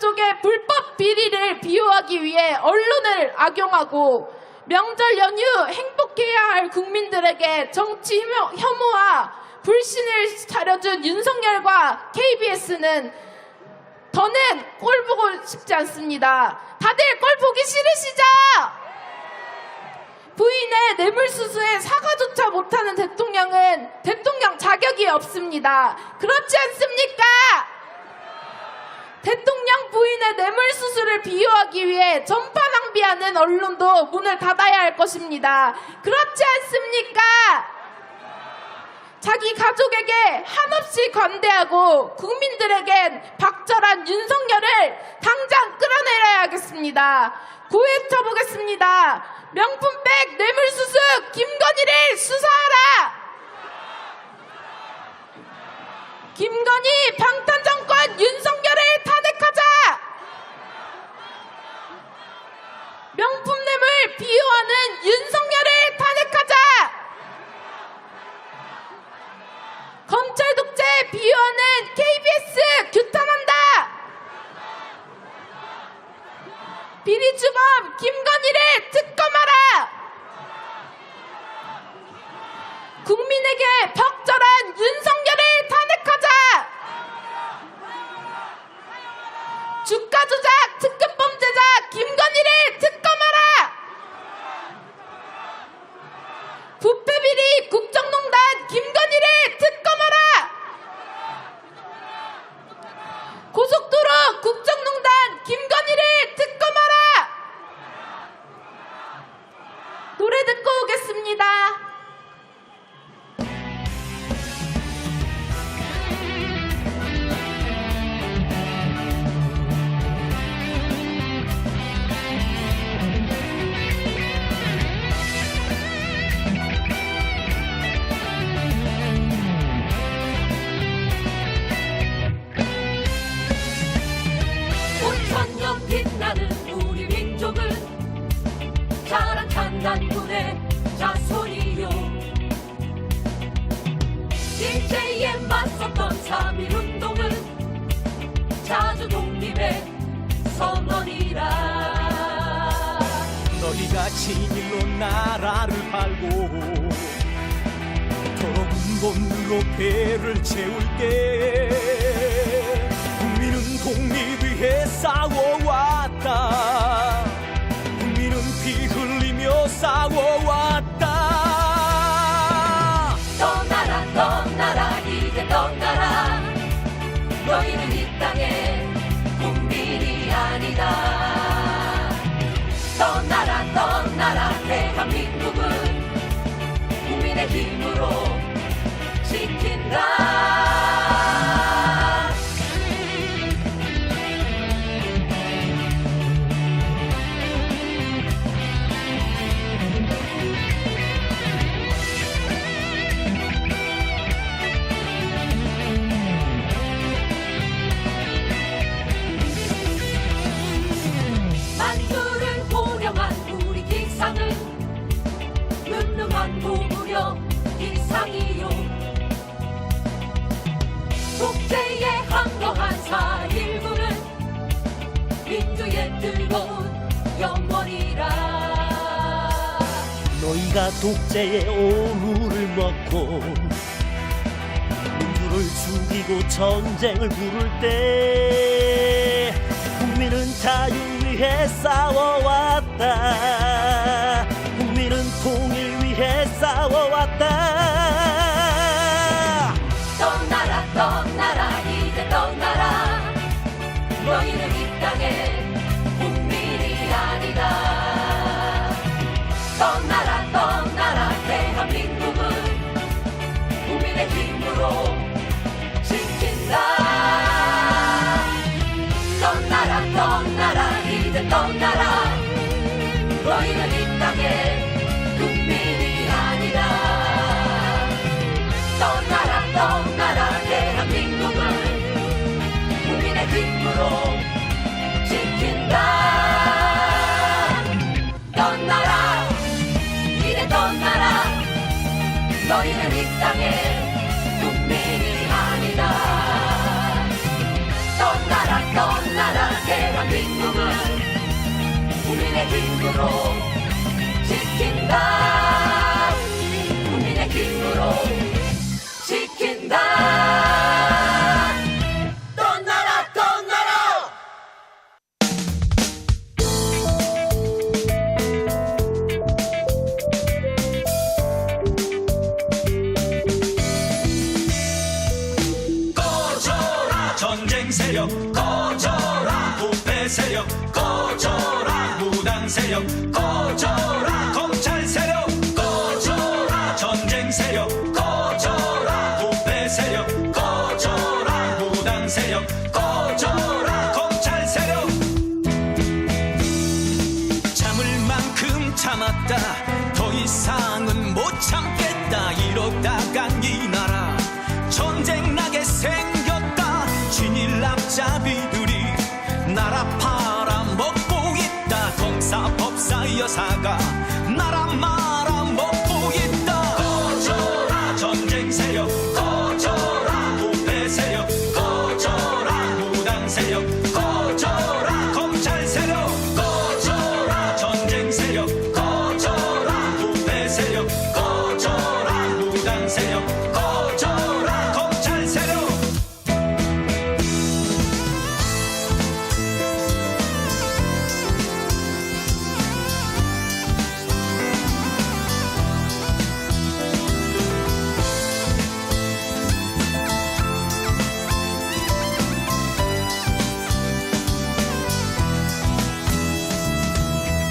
가족의 불법 비리를 비호하기 위해 언론을 악용하고 명절 연휴 행복해야 할 국민들에게 정치 혐오와 불신을 차려준 윤석열과 KBS는 더는 꼴 보고 싶지 않습니다. 다들 꼴 보기 싫으시죠? 부인의 뇌물수수에 사과조차 못하는 대통령은 대통령 자격이 없습니다. 그렇지 않습니까? 대통령 부인의 뇌물수수를 비호하기 위해 전파 낭비하는 언론도 문을 닫아야 할 것입니다. 그렇지 않습니까? 자기 가족에게 한없이 관대하고 국민들에겐 박절한 윤석열을 당장 끌어내려야겠습니다. 고해쳐보겠습니다. 명품백 뇌물수수 김건희를 수사하라! 김건희 방탄정권 윤석열을 탄핵하자! 명품 뇌물 비호하는 윤석열을 탄핵하자! 검찰 독재 비호하는 KBS 규탄한다! 비리주범 김건희를 특검하라! 국민에게 벅절한 윤석열을 탄핵하자! 주가 조작 특급 범죄자 김건희를 특검하라! 부패 비리 국정농단 김건희를 특검하라! 고속도로 국정농단 김건희를 특검하라! 노래 듣고 오겠습니다. 천년 빛나는 우리 민족은 자란 탄단군의 자손이요 일제에 맞섰던 3.1운동은 자주 독립의 선언이라 너희가 진일로 나라를 팔고 더러운 돈으로 배를 채울게 국민은 독립 위해 싸워왔다 국민은 피 흘리며 싸워왔다 떠나라 떠나라 이제 떠나라 너희는 이 땅의 국민이 아니다 떠나라 떠나라 대한민국은 국민의 힘으로 지킨다 만주를 호령한 우리 기상은 늠름한 고무력 이상이요 독재에 항거한 4.19는 민주의 뜨거운 영원이라 너희가 독재의 오물을 먹고 민주를 죽이고 전쟁을 부를 때 국민은 자유 위해 싸워왔다 국민은 통일 위해 싸워왔다 떠나라 떠나라 이제 떠나라 너희는 이 땅의 국민이 아니다 떠나라 떠나라 대한민국은 국민의 힘으로 지킨다 떠나라 떠나라 이제 떠나라 너희는 이 땅의 국민이 아니다 떠나라 떠나라 대한민국은 국민의 힘으로 지킨다 떠나라 이제 떠나라 너희는 이 땅의 국민이 아니다 떠나라 떠나라 국민의 힘으로 지킨다. 국민의 힘으로 지킨다. 떠나라 떠나라. 꺼져라 전쟁 세력 꺼져라 부패 세력 꺼져라 무당 세력 꺼져라 검찰 세력 꺼져라 전쟁 세력 꺼져라 부패 세력 꺼져라 무당 세력 꺼져라 검찰 세력 참을 만큼 참았다 더 이상은 못 참겠다 이러다간 이 나라 전쟁 나게 생겼다 진일 앞잡이들이 나라 팔아먹고 있다 검사 법사 여사가 나라 말아먹고 있다 꺼져라 전쟁 세력 꺼져라 부패 세력 꺼져라 무당 세력 꺼져라 검찰 세력 꺼져라 전쟁 세력 꺼져라 부패 세력 꺼져라 무당 세력 꺼져라 검찰 세력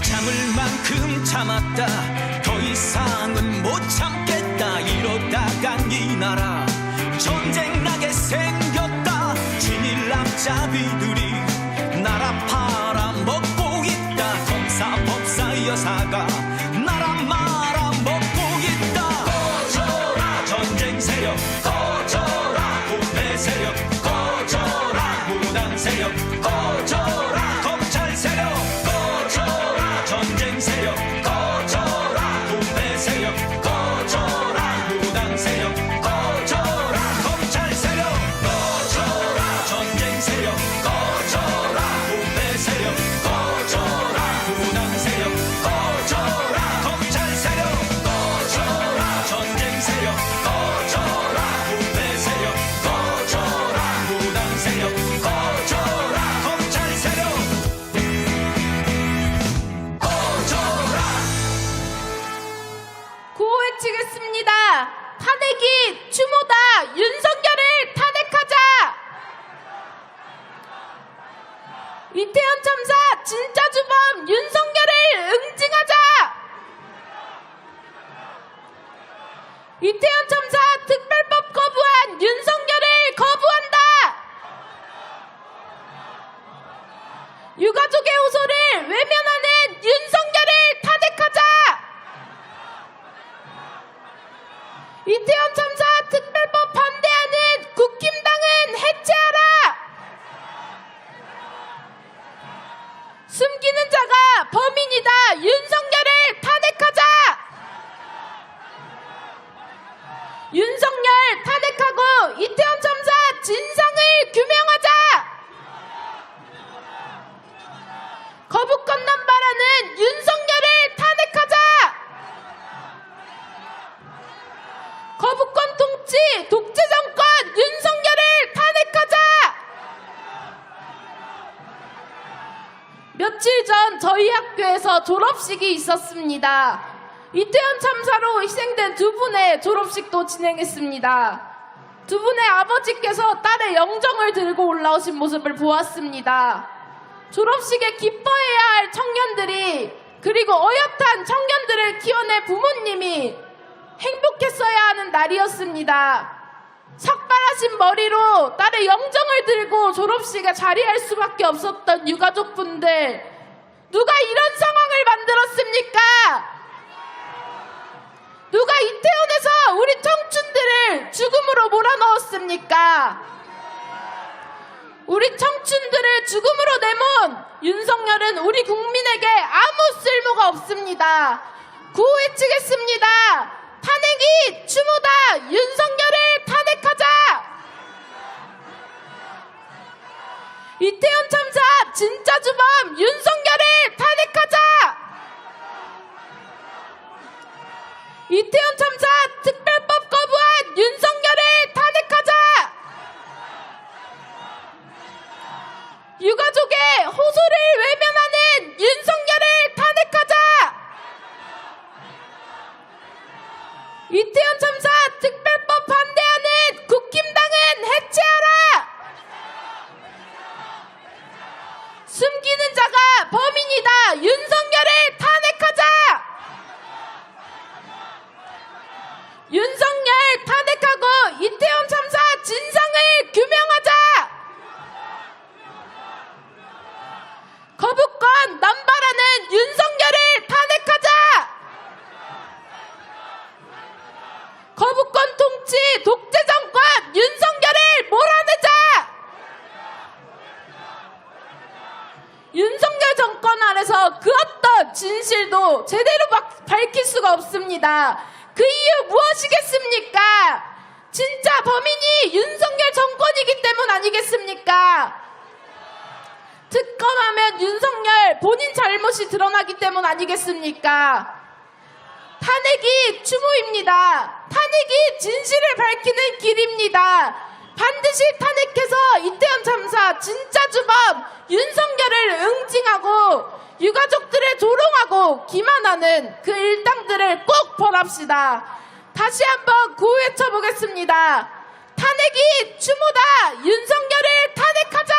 참을 만큼 참았다 더 이상은 못 참겠다 이러다간 이 나라 전쟁 나게 생겼다 진일 앞잡이들이 나라 팔아먹고 있다 검사 법사 여사가 나라 말아먹고 있다 꺼져라 전쟁 세력 꺼져라 부패 세력 꺼져라 무당 세력 꺼져라 검찰 세력 꺼져라 전쟁 세력 꺼져라 부패 세력 꺼져라 무당 세력 꺼져라 검찰 세력 꺼져라 전쟁 세력 꺼져라 부패 세력 꺼져라 무당 세력 꺼져라 검찰 세력 꺼져라 전쟁 세력 꺼져라 부패 세력 꺼져라 무당 세력 꺼져라 검찰 세력 꺼져라 구호 외치겠습니다. 탄핵이 추모다. 윤석열을 탄핵하자. 이태원 참사 진짜 주범 윤석열을 응징하자. 이태원 참사 특별법 거부한 윤석열을 거부한다. 유가족의 호소를 외면하는 윤석열을 탄핵하자. 이태원 참사 특별법 반대하는 국힘당은 해체하라. 숨기는 자가 범인이다. 윤석열을 탄핵하자. 윤석열 탄핵하고 이태원 참사 진상을 규명하자. 거부권 남발하는 윤석열을 탄핵하자. 거부권 통치 독재 정권 윤석열을 탄핵하자. 며칠 전 저희 학교에서 졸업식이 있었습니다. 이태원 참사로 희생된 두 분의 졸업식도 진행했습니다. 두 분의 아버지께서 딸의 영정을 들고 올라오신 모습을 보았습니다. 졸업식에 기뻐해야 할 청년들이 그리고 어엿한 청년들을 키워낸 부모님이 행복했어야 하는 날이었습니다. 삭발하신 머리로 딸의 영정을 들고 졸업식에 자리할 수밖에 없었던 유가족분들, 누가 이런 상황을 만들었습니까? 누가 이태원에서 우리 청춘들을 죽음으로 몰아넣었습니까? 우리 청춘들을 죽음으로 내몬 윤석열은 우리 국민에게 아무 쓸모가 없습니다. 구호 외치겠습니다. 탄핵이 추모다. 윤석열을 탄핵하자. 이태원 참사 진짜 주범 윤석열을 탄핵하자! 이태원 참사 특별법 거부한 윤석열을 탄핵하자! 유가족의 호소를 외면하는 윤석열을 탄핵하자! 이태원 참사 특별법 반대하는 국힘당은 해체하라! 숨기는 자가 범인이다! 윤석열을 탄핵하자! 윤석열 탄핵하고 이태원 참사 진상을 규명하자! 거부권 남발하는 윤석열을 탄핵하자! 거부권 통치 독재 정권 윤석열을 몰아내자! 윤석열 정권 아래서 그 어떤 진실도 제대로 밝힐 수가 없습니다. 그 이유 무엇이겠습니까? 진짜 범인이 윤석열 정권이기 때문 아니겠습니까? 특검하면 윤석열 본인 잘못이 드러나기 때문 아니겠습니까? 탄핵이 추모입니다. 탄핵이 진실을 밝히는 길입니다. 반드시 탄핵해서 이태원 참사 진짜 주범 윤석열을 응징하고 유가족들을 조롱하고 기만하는 그 일당들을 꼭 벌합시다. 다시 한번 구호 외쳐보겠습니다. 탄핵이 추모다! 윤석열을 탄핵하자!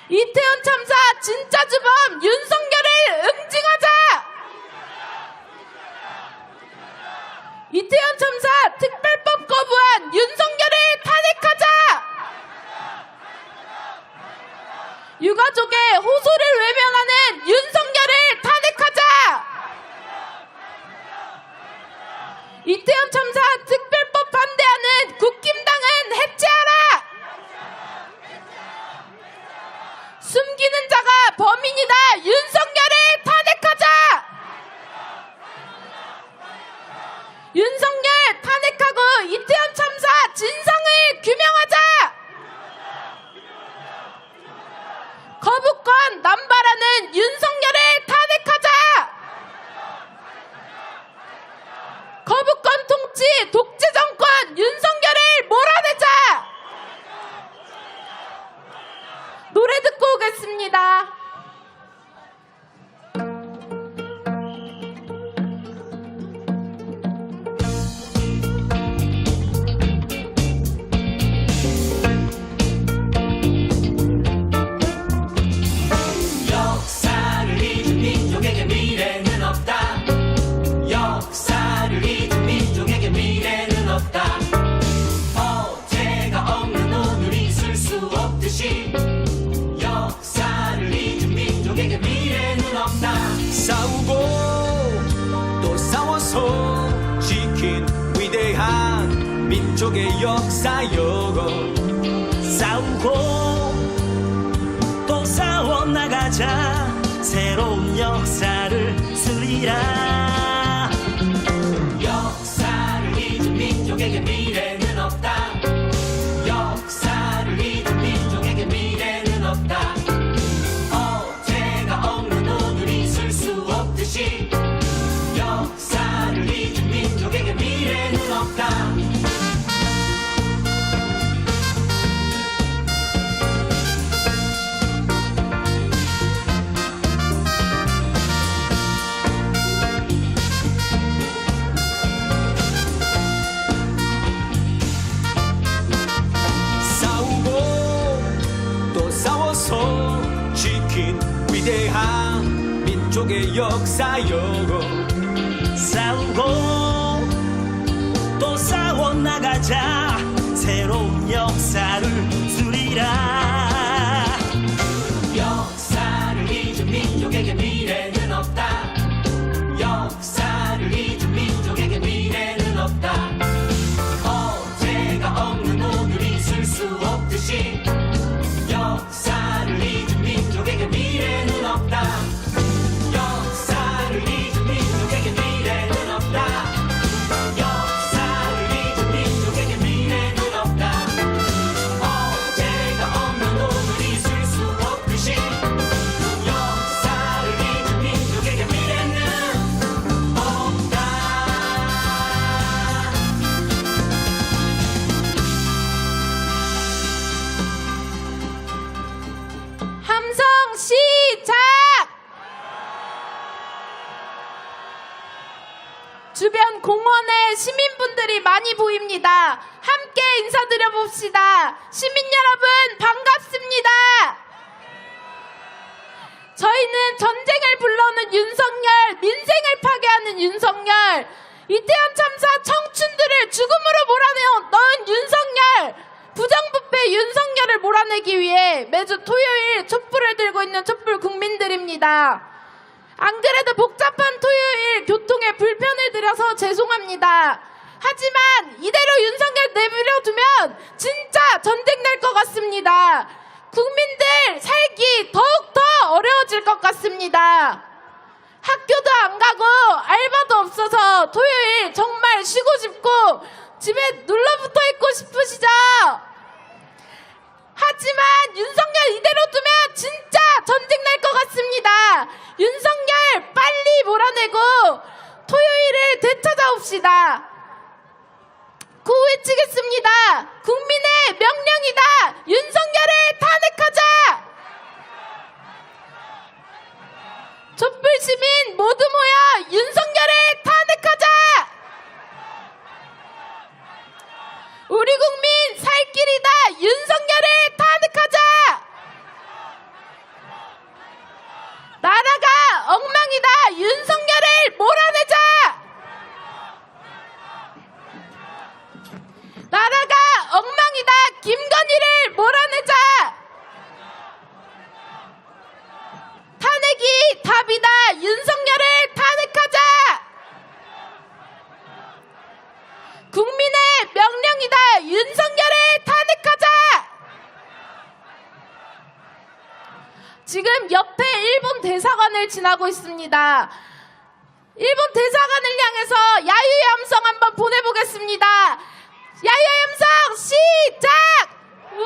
이태원 참사 진짜 주범 윤석열을 응징하자! 이태원 참사 특별법 거부한 윤석열을 탄핵하자! 유가족의 호소를 외면하는 윤석열을 탄핵하자! 이태원 참사 특별법 반대하는 국힘당은 해체하라! 숨기는 자가 범인이다! 윤석열을 탄핵하자! 윤석열 탄핵하고 이태원 참사 진상을 규명하자! 거부권 남발하는 윤석열을 탄핵하자! 거부권 통치 독재 정권 윤석열을 몰아내자! 노래 듣고 오겠습니다. 역사를 잊은 민족에게 미래는 없다. 역사를 잊은 민족에게 미래는 없다. 어제가 없는 오늘이 있을 수 없듯이 역사를 잊은 민족에게 미래는 없다. 싸우고 또 싸워서 지킨 위대한 민족의 역사여. 싸우고 또 싸워나가자 새로운 역사를 쓰리라. 역사를 잊은 민족에게 미래는 없다. 역사를 잊은 민족에게 미래는 없다. 어제가 없는 오늘이 있을 수 없듯이 역사를 잊은 민족에게 미래는 없다. 지킨 위대한 민족의 역사여. 싸우고 또 싸워나가자 새로운 역사를 쓰리라. 역사를 잊은 민족에게 미래는 없다. 역사를 잊은 민족에게 미래는 없다. 어제가 없는 오늘이 있을 수 없듯이 역사를 잊은 민족에게 미래는 없다. 역사를 잊은 민족에게 미래는 없다. 역사를 잊은 민족에게 미래는 없다. 주변 공원에 시민분들이 많이 보입니다. 함께 인사드려 봅시다. 시민 여러분 반갑습니다. 저희는 전쟁을 불러오는 윤석열, 민생을 파괴하는 윤석열, 이태원 참사 청춘들을 죽음으로 몰아넣은 윤석열, 부정부패 윤석열을 몰아내기 위해 매주 토요일 촛불을 들고 있는 촛불 국민들입니다. 안 그래도 복잡한 토요일 교통에 불편을 드려서 죄송합니다. 하지만 이대로 윤석열 내버려두면 진짜 전쟁 날 것 같습니다. 국민들 살기 더욱더 어려워질 것 같습니다. 학교도 안 가고 알바도 없어서 토요일 정말 쉬고 싶고 집에 눌러붙어 있고 싶으시죠? 하지만 윤석열 이대로 두면 진짜 전쟁 날 것 같습니다. 윤석열 빨리 몰아내고 토요일을 되찾아옵시다. 구호 외치겠습니다. 국민의 명령이다. 윤석열을 탄핵하자. 촛불 시민 모두 모여 윤석열을 탄핵하자. 우리 국민 살 길이다. 윤석열을 탄핵하자. 나라가 엉망이다. 윤석열을 몰아내자. 나라가 엉망이다. 김건희를 몰아내자. 탄핵이 답이다. 윤석열을 탄핵하자. 국민의 명령이다. 윤석열을 탄핵하자. 지금 옆에 일본 대사관을 지나고 있습니다. 일본 대사관을 향해서 야유의 함성 한번 보내보겠습니다. 야유의 함성 시작! 우!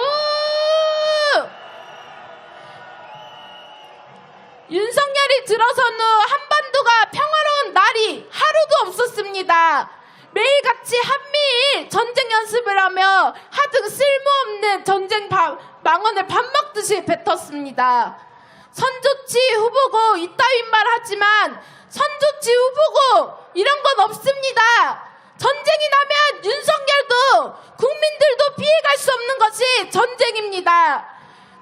윤석열이 들어선 후 한반도가 평화로운 날이 하루도 없었습니다. 매일같이 한미일 전쟁 연습을 하며 하등 쓸모없는 전쟁 망언을 밥 먹듯이 뱉었습니다. 선조치 후보고 이따윈 말 하지만 선조치 후보고 이런 건 없습니다. 전쟁이 나면 윤석열도 국민들도 피해갈 수 없는 것이 전쟁입니다.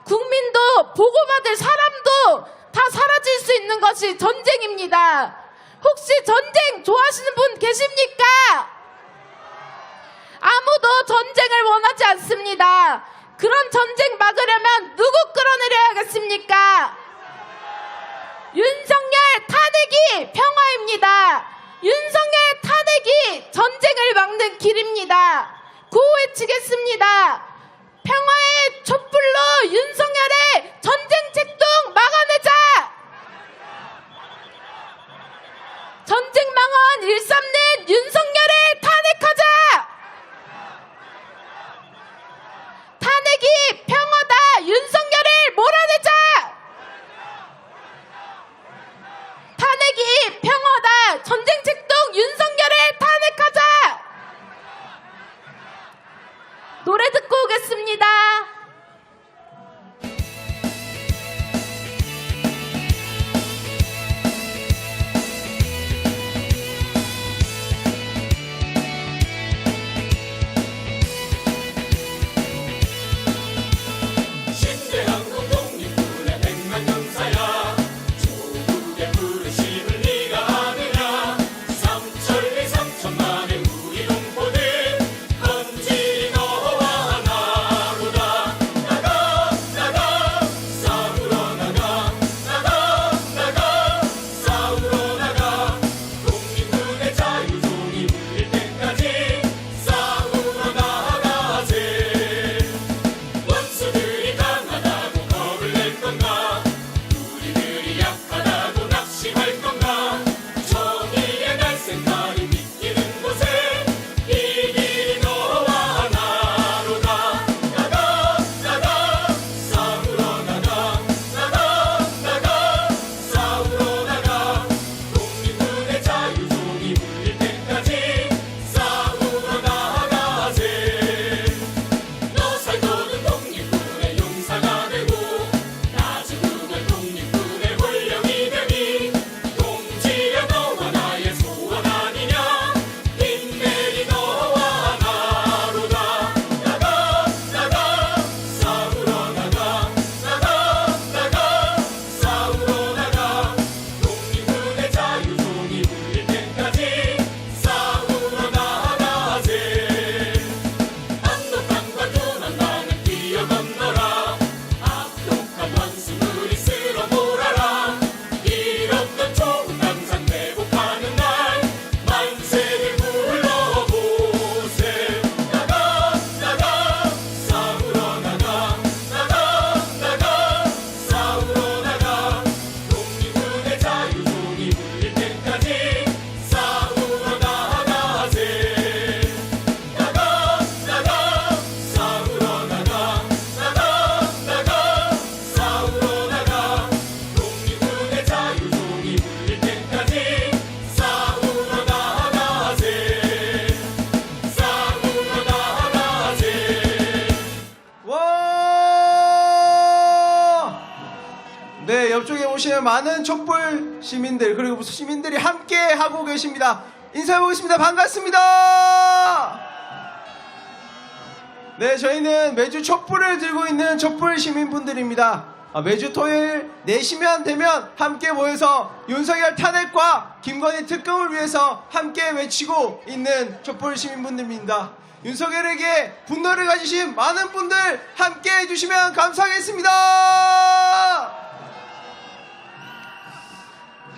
국민도 보고받을 사람도 다 사라질 수 있는 것이 전쟁입니다. 혹시 전쟁 좋아하시는 분 계십니까? 아무도 전쟁을 원하지 않습니다. 그런 전쟁 막으려면 누구 끌어내려야겠습니까? 윤석열 탄핵이 평화입니다. 윤석열 탄핵이 전쟁을 막는 길입니다. 구호 외치겠습니다. 평화의 촛불로 윤석열의 전쟁 책동 막아내자. 전쟁 망언 일삼는 윤석열을 탄핵하자. 탄핵이 평화다. 윤석열을 몰아내자. 탄핵이 평화다. 전쟁 책동 윤석열을 탄핵하자. 노래 듣고 오겠습니다. 많은 촛불 시민들 그리고 시민들이 함께 하고 계십니다. 인사해 보겠습니다. 반갑습니다. 네, 저희는 매주 촛불을 들고 있는 촛불 시민분들입니다. 매주 토요일 4시면 되면 함께 모여서 윤석열 탄핵과 김건희 특검을 위해서 함께 외치고 있는 촛불 시민분들입니다. 윤석열에게 분노를 가지신 많은 분들 함께 해주시면 감사하겠습니다.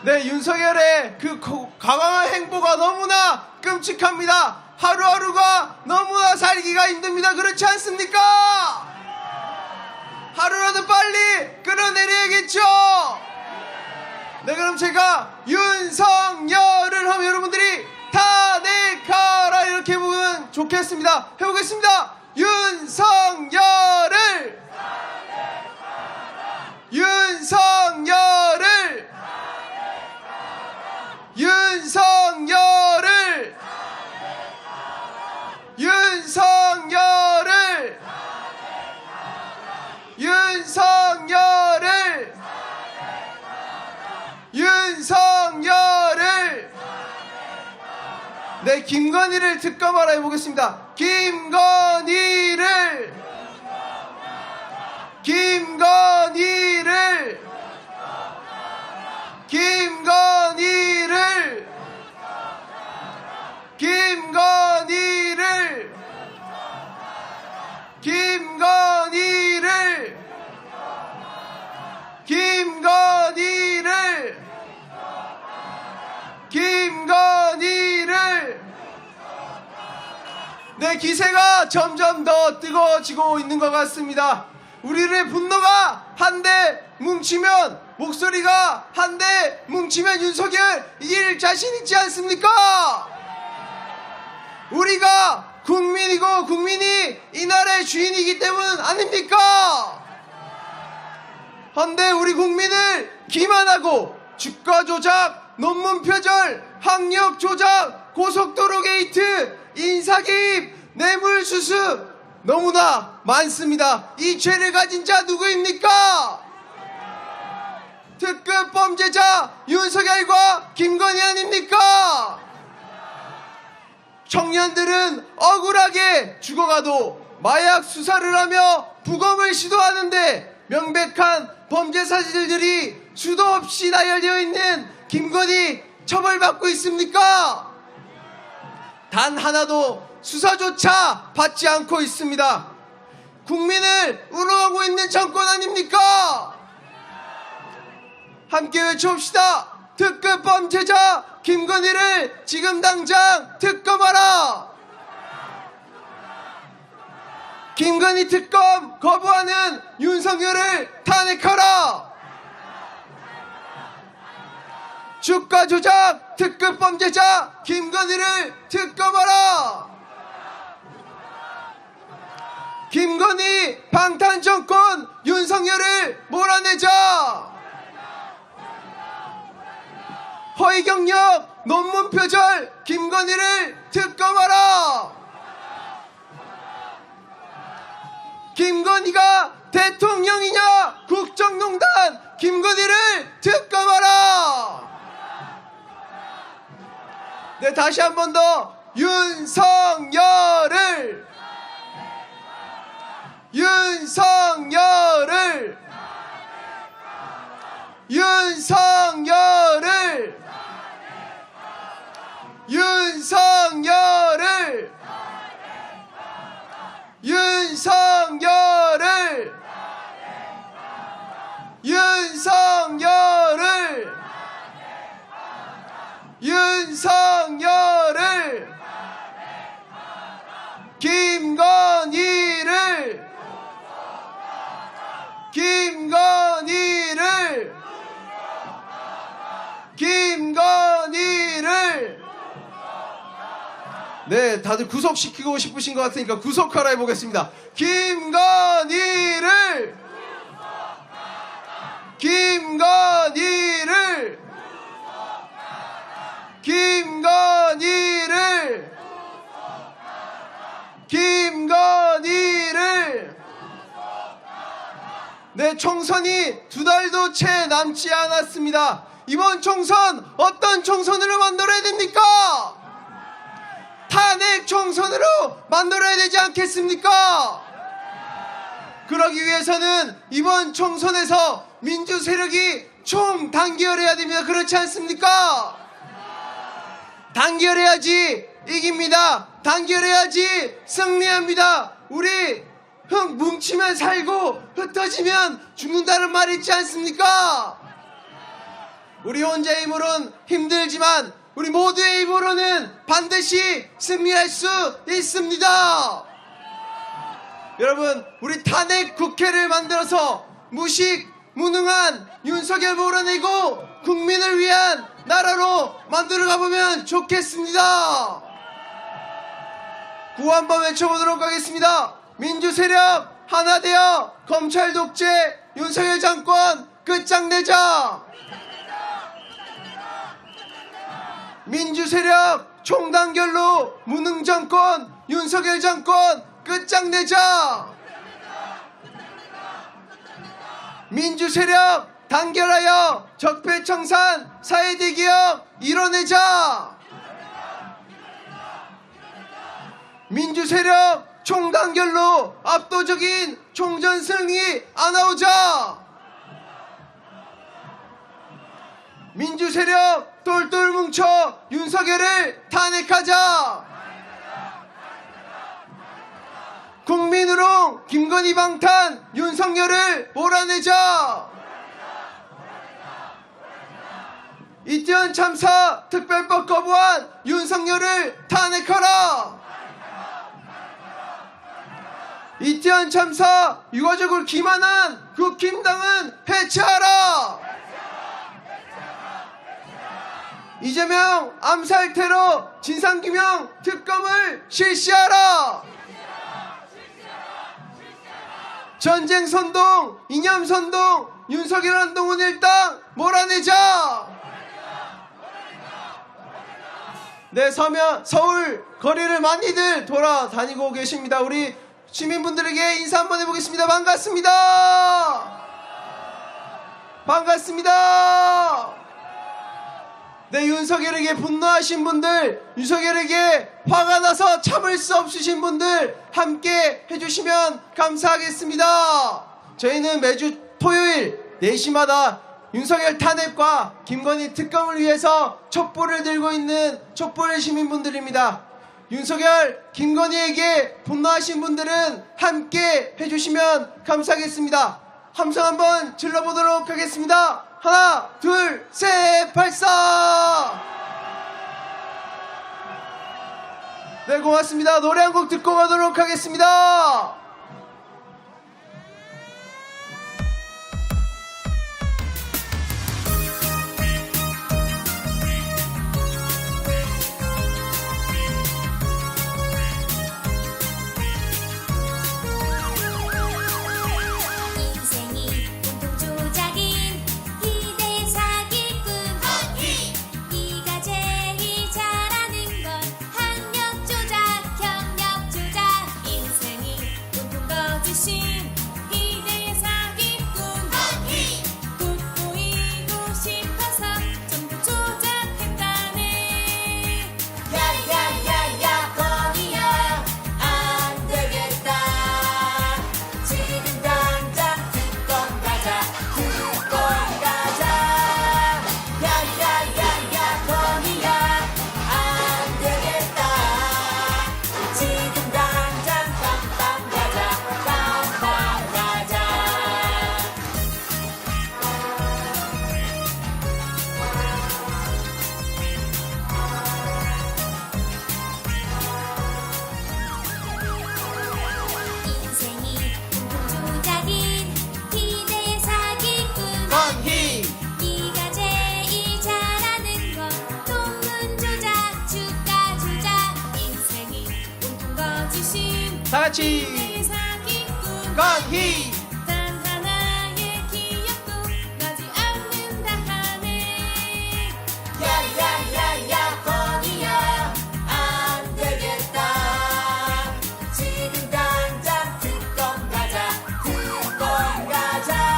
네, 윤석열의 그 과감한 행보가 너무나 끔찍합니다. 하루하루가 너무나 살기가 힘듭니다. 그렇지 않습니까? 하루라도 빨리 끌어내려야겠죠. 네, 그럼 제가 윤석열을 하면 여러분들이 탄핵하라 이렇게 보면 좋겠습니다. 해보겠습니다. 윤석열을 윤석열을 윤석열을 윤석열을 윤석열을 윤석열을 네, 김건희를 특검하라 해보겠습니다. 김건희를 김건희를 김건희를 김건희를 김건희를 김건희를 김건희를 네, 기세가 점점 더 뜨거워지고 있는 것 같습니다. 우리의 분노가 한데 뭉치면, 목소리가 한데 뭉치면 윤석열 이길 자신 있지 않습니까? 우리가 국민이고 국민이 이 나라의 주인이기 때문 아닙니까? 헌데 우리 국민을 기만하고 주가 조작, 논문 표절, 학력 조작, 고속도로 게이트, 인사 개입, 뇌물 수수 너무나 많습니다. 이 죄를 가진 자 누구입니까? 특급 범죄자 윤석열과 김건희 아닙니까? 청년들은 억울하게 죽어가도 마약 수사를 하며 부검을 시도하는데 명백한 범죄 사실들이 수도 없이 나열되어 있는 김건희 처벌받고 있습니까? 단 하나도 수사조차 받지 않고 있습니다. 국민을 우롱하고 있는 정권 아닙니까? 함께 외쳐봅시다. 특급 범죄자 김건희를 지금 당장 특검하라. 김건희 특검 거부하는 윤석열을 탄핵하라. 주가 조작 특급 범죄자 김건희를 특검하라. 김건희 방탄정권 윤석열을 몰아내자. 허위 경력 논문 표절 김건희를 특검하라. 김건희가 대통령이냐 국정농단 김건희를 특검하라. 네, 다시 한 번 더 윤석열을 윤석열을 윤석열을 윤석열을 윤석열을 윤석열을 윤석열을 김건희를 김건희를 김건희를 네, 다들 구속시키고 싶으신 것 같으니까 구속하라 해보겠습니다. 김건희를 김건희를 김건희를 김건희를 네, 총선이 2달도 채 남지 않았습니다. 이번 총선 어떤 총선으로 만들어야 됩니까? 탄핵 총선으로 만들어야 되지 않겠습니까? 그러기 위해서는 이번 총선에서 민주 세력이 총단결해야 됩니다. 그렇지 않습니까? 단결해야지 이깁니다. 단결해야지 승리합니다. 우리 뭉치면 살고 흩어지면 죽는다는 말 있지 않습니까? 우리 혼자의 힘으로는 힘들지만 우리 모두의 힘으로는 반드시 승리할 수 있습니다. 여러분, 우리 탄핵 국회를 만들어서 무식, 무능한 윤석열 몰아내고 국민을 위한 나라로 만들어가 보면 좋겠습니다. 구호 한번 외쳐보도록 하겠습니다. 민주 세력 하나 되어 검찰 독재 윤석열 정권 끝장내자. 민주 세력 총단결로 무능 정권 윤석열 정권 끝장내자. 민주 세력 단결하여 적폐청산 사회대기업 이뤄내자. 민주 세력 총단결로 압도적인 총선 승리 안아오자. 민주 세력 똘똘 뭉쳐 윤석열을 탄핵하자. 국민으로 김건희 방탄 윤석열을 몰아내자. 이태원 참사 특별법 거부한 윤석열을 탄핵하라. 이태원 참사 유가족을 기만한 국힘당은 해체하라. 이재명 암살 테러 진상규명 특검을 실시하라. 전쟁 선동, 이념 선동, 윤석열 한동훈 일당 몰아내자. 네, 서울 거리를 많이들 돌아다니고 계십니다. 우리 시민분들에게 인사 한번 해보겠습니다. 반갑습니다. 반갑습니다. 네, 윤석열에게 분노하신 분들, 윤석열에게 화가 나서 참을 수 없으신 분들 함께 해주시면 감사하겠습니다. 저희는 매주 토요일 4시마다 윤석열 탄핵과 김건희 특검을 위해서 촛불을 들고 있는 촛불 시민분들입니다. 윤석열, 김건희에게 분노하신 분들은 함께 해주시면 감사하겠습니다. 함성 한번 질러보도록 하겠습니다. 하나, 둘, 셋, 발사! 네, 고맙습니다. 노래 한 곡 듣고 가도록 하겠습니다. 인생이 온통 조작인 기대 사기꾼 네가 제일 잘하는 건 학력 조작 경력 조작 인생이 온통 거짓인 기대 사기꾼 돋보이고 싶어서 전부 조작했다네. 야야야야 거기야 안 되겠다. 지금 당장 특검 가자. 특검 가자. 야야야야 거기야 안 되겠다. 지금 당장 깜빵 가자. 깜빵 가자. 인생이 온통 조작인 기대 사기꾼 건희! 네가 제일 잘하는 건 논문 조작 주가 조작 인생이 온통 거짓인 다 같이! 기대 사기꾼 건희! 단 하나의 기억도 나지 않는다 하네. 야야야야 거기야 안 되겠다. 지금 당장 특검 가자. 특검 가자.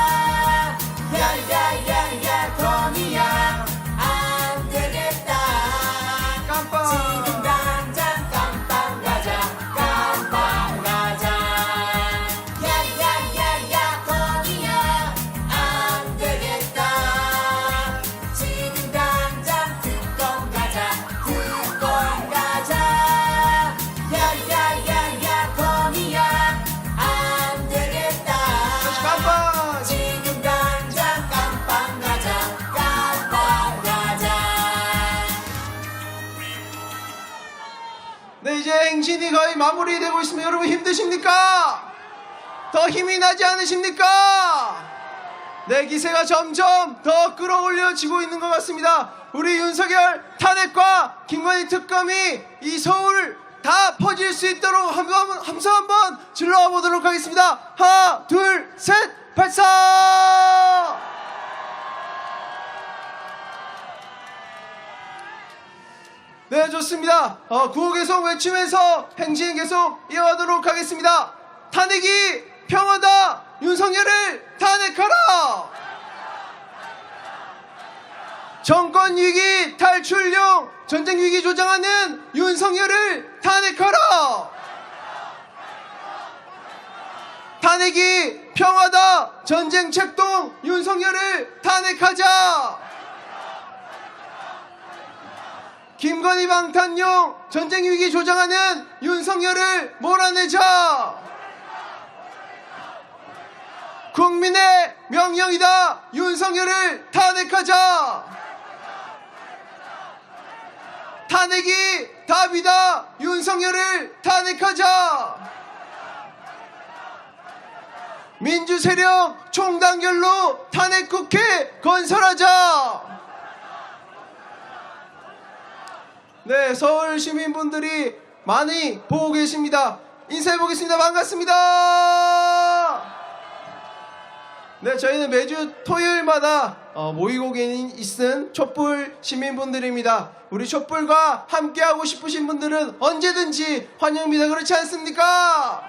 행진이 거의 마무리되고 있습니다. 여러분 힘드십니까? 더 힘이 나지 않으십니까? 네, 기세가 점점 더 끌어올려지고 있는 것 같습니다. 우리 윤석열 탄핵과 김건희 특검이 이 서울 다 퍼질 수 있도록 함성 한번 질러보도록 보도록 하겠습니다. 하나, 둘, 셋, 발사! 네, 좋습니다. 구호 계속 외치면서 행진 계속 이어가도록 하겠습니다. 탄핵이 평화다! 윤석열을 탄핵하라! 정권위기 탈출용 전쟁위기 조장하는 윤석열을 탄핵하라! 탄핵이 평화다! 전쟁 책동 윤석열을 탄핵하자! 김건희 방탄용 전쟁위기 조장하는 윤석열을 몰아내자! 국민의 명령이다! 윤석열을 탄핵하자! 탄핵이 답이다! 윤석열을 탄핵하자! 민주세력 총단결로 탄핵국회 건설하자! 네, 서울 시민분들이 많이 보고 계십니다. 인사해보겠습니다. 반갑습니다. 네, 저희는 매주 토요일마다 모이고 있는 촛불 시민분들입니다. 우리 촛불과 함께하고 싶으신 분들은 언제든지 환영입니다. 그렇지 않습니까?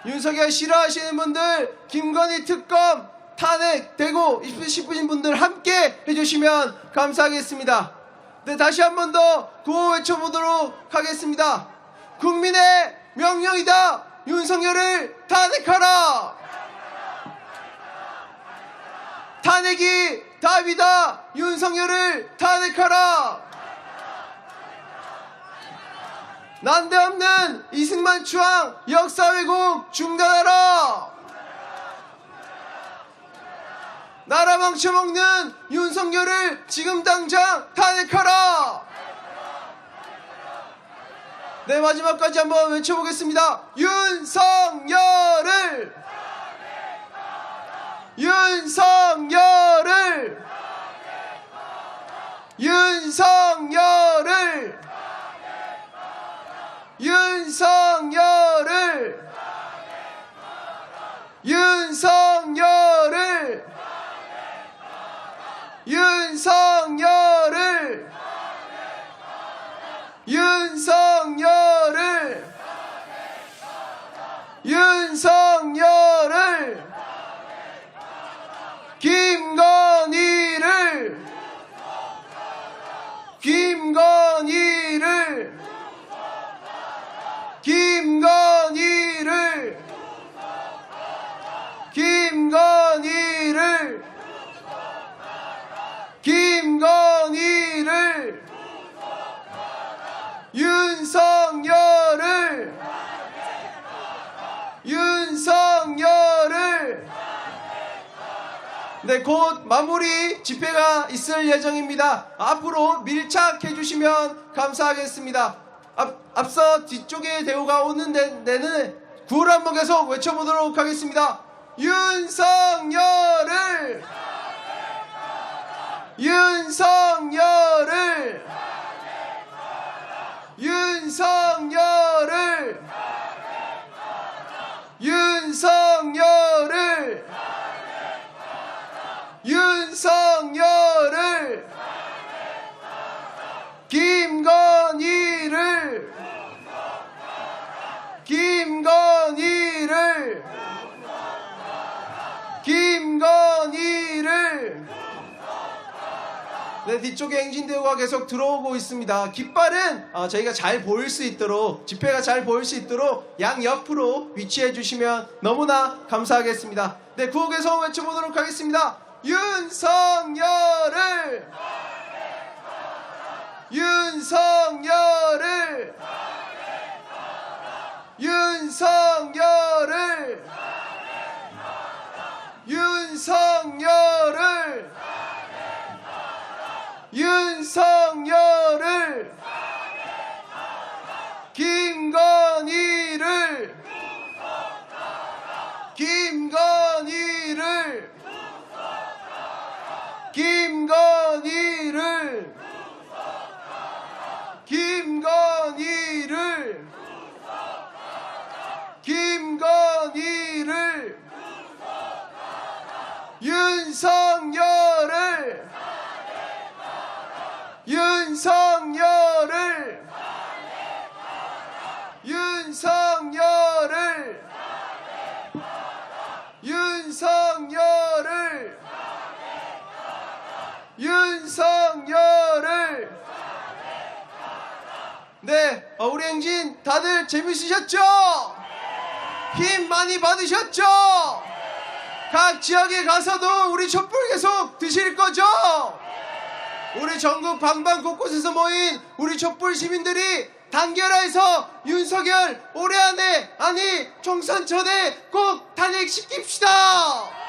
윤석열 싫어하시는 분들, 김건희 특검 탄핵되고 싶으신 분들 함께 해주시면 감사하겠습니다. 네, 다시 한 번 더 구호 외쳐보도록 하겠습니다. 국민의 명령이다! 윤석열을 탄핵하라! 탄핵이 답이다! 윤석열을 탄핵하라! 난데없는 이승만 추앙 역사 왜곡 중단하라! 나라 망쳐먹는 윤석열을 지금 당장 탄핵하라! 네, 마지막까지 한번 외쳐보겠습니다. 윤석열을! 윤석열을! 윤석열을! 윤석열을! 윤석열을! 윤석열을! 윤석열을! 윤석열을! 김건희를! 김건희를! 김건희를! 김건희를! 김건희를! 윤석열을! 윤석열을! 네, 곧 마무리 집회가 있을 예정입니다. 앞으로 밀착해 주시면 감사하겠습니다. 앞서 뒤쪽에 대우가 오는 데는 구호를 한번 계속 외쳐보도록 하겠습니다. 윤석열을! 윤석열을! 윤석열을! 윤석열을! 윤석열을! 김건희를! 김건희를! 김건희를! 네, 뒤쪽에 행진대우가 계속 들어오고 있습니다. 깃발은 저희가 잘 보일 수 있도록, 집회가 잘 보일 수 있도록 양옆으로 위치해 주시면 너무나 감사하겠습니다. 네, 구호 계속 외쳐보도록 하겠습니다. 윤석열을! 윤석열을! 윤석열을! 윤석열을! 윤석열을! 윤석열을 윤석열을 윤석열을 윤석열을 윤석열을 네, 우리 행진 다들 재밌으셨죠? 힘 많이 받으셨죠? 각 지역에 가서도 우리 촛불 계속 드실 거죠? 우리 전국 방방 곳곳에서 모인 우리 촛불 시민들이 단결해서 윤석열 올해 안에, 아니 총선 전에 꼭 탄핵시킵시다.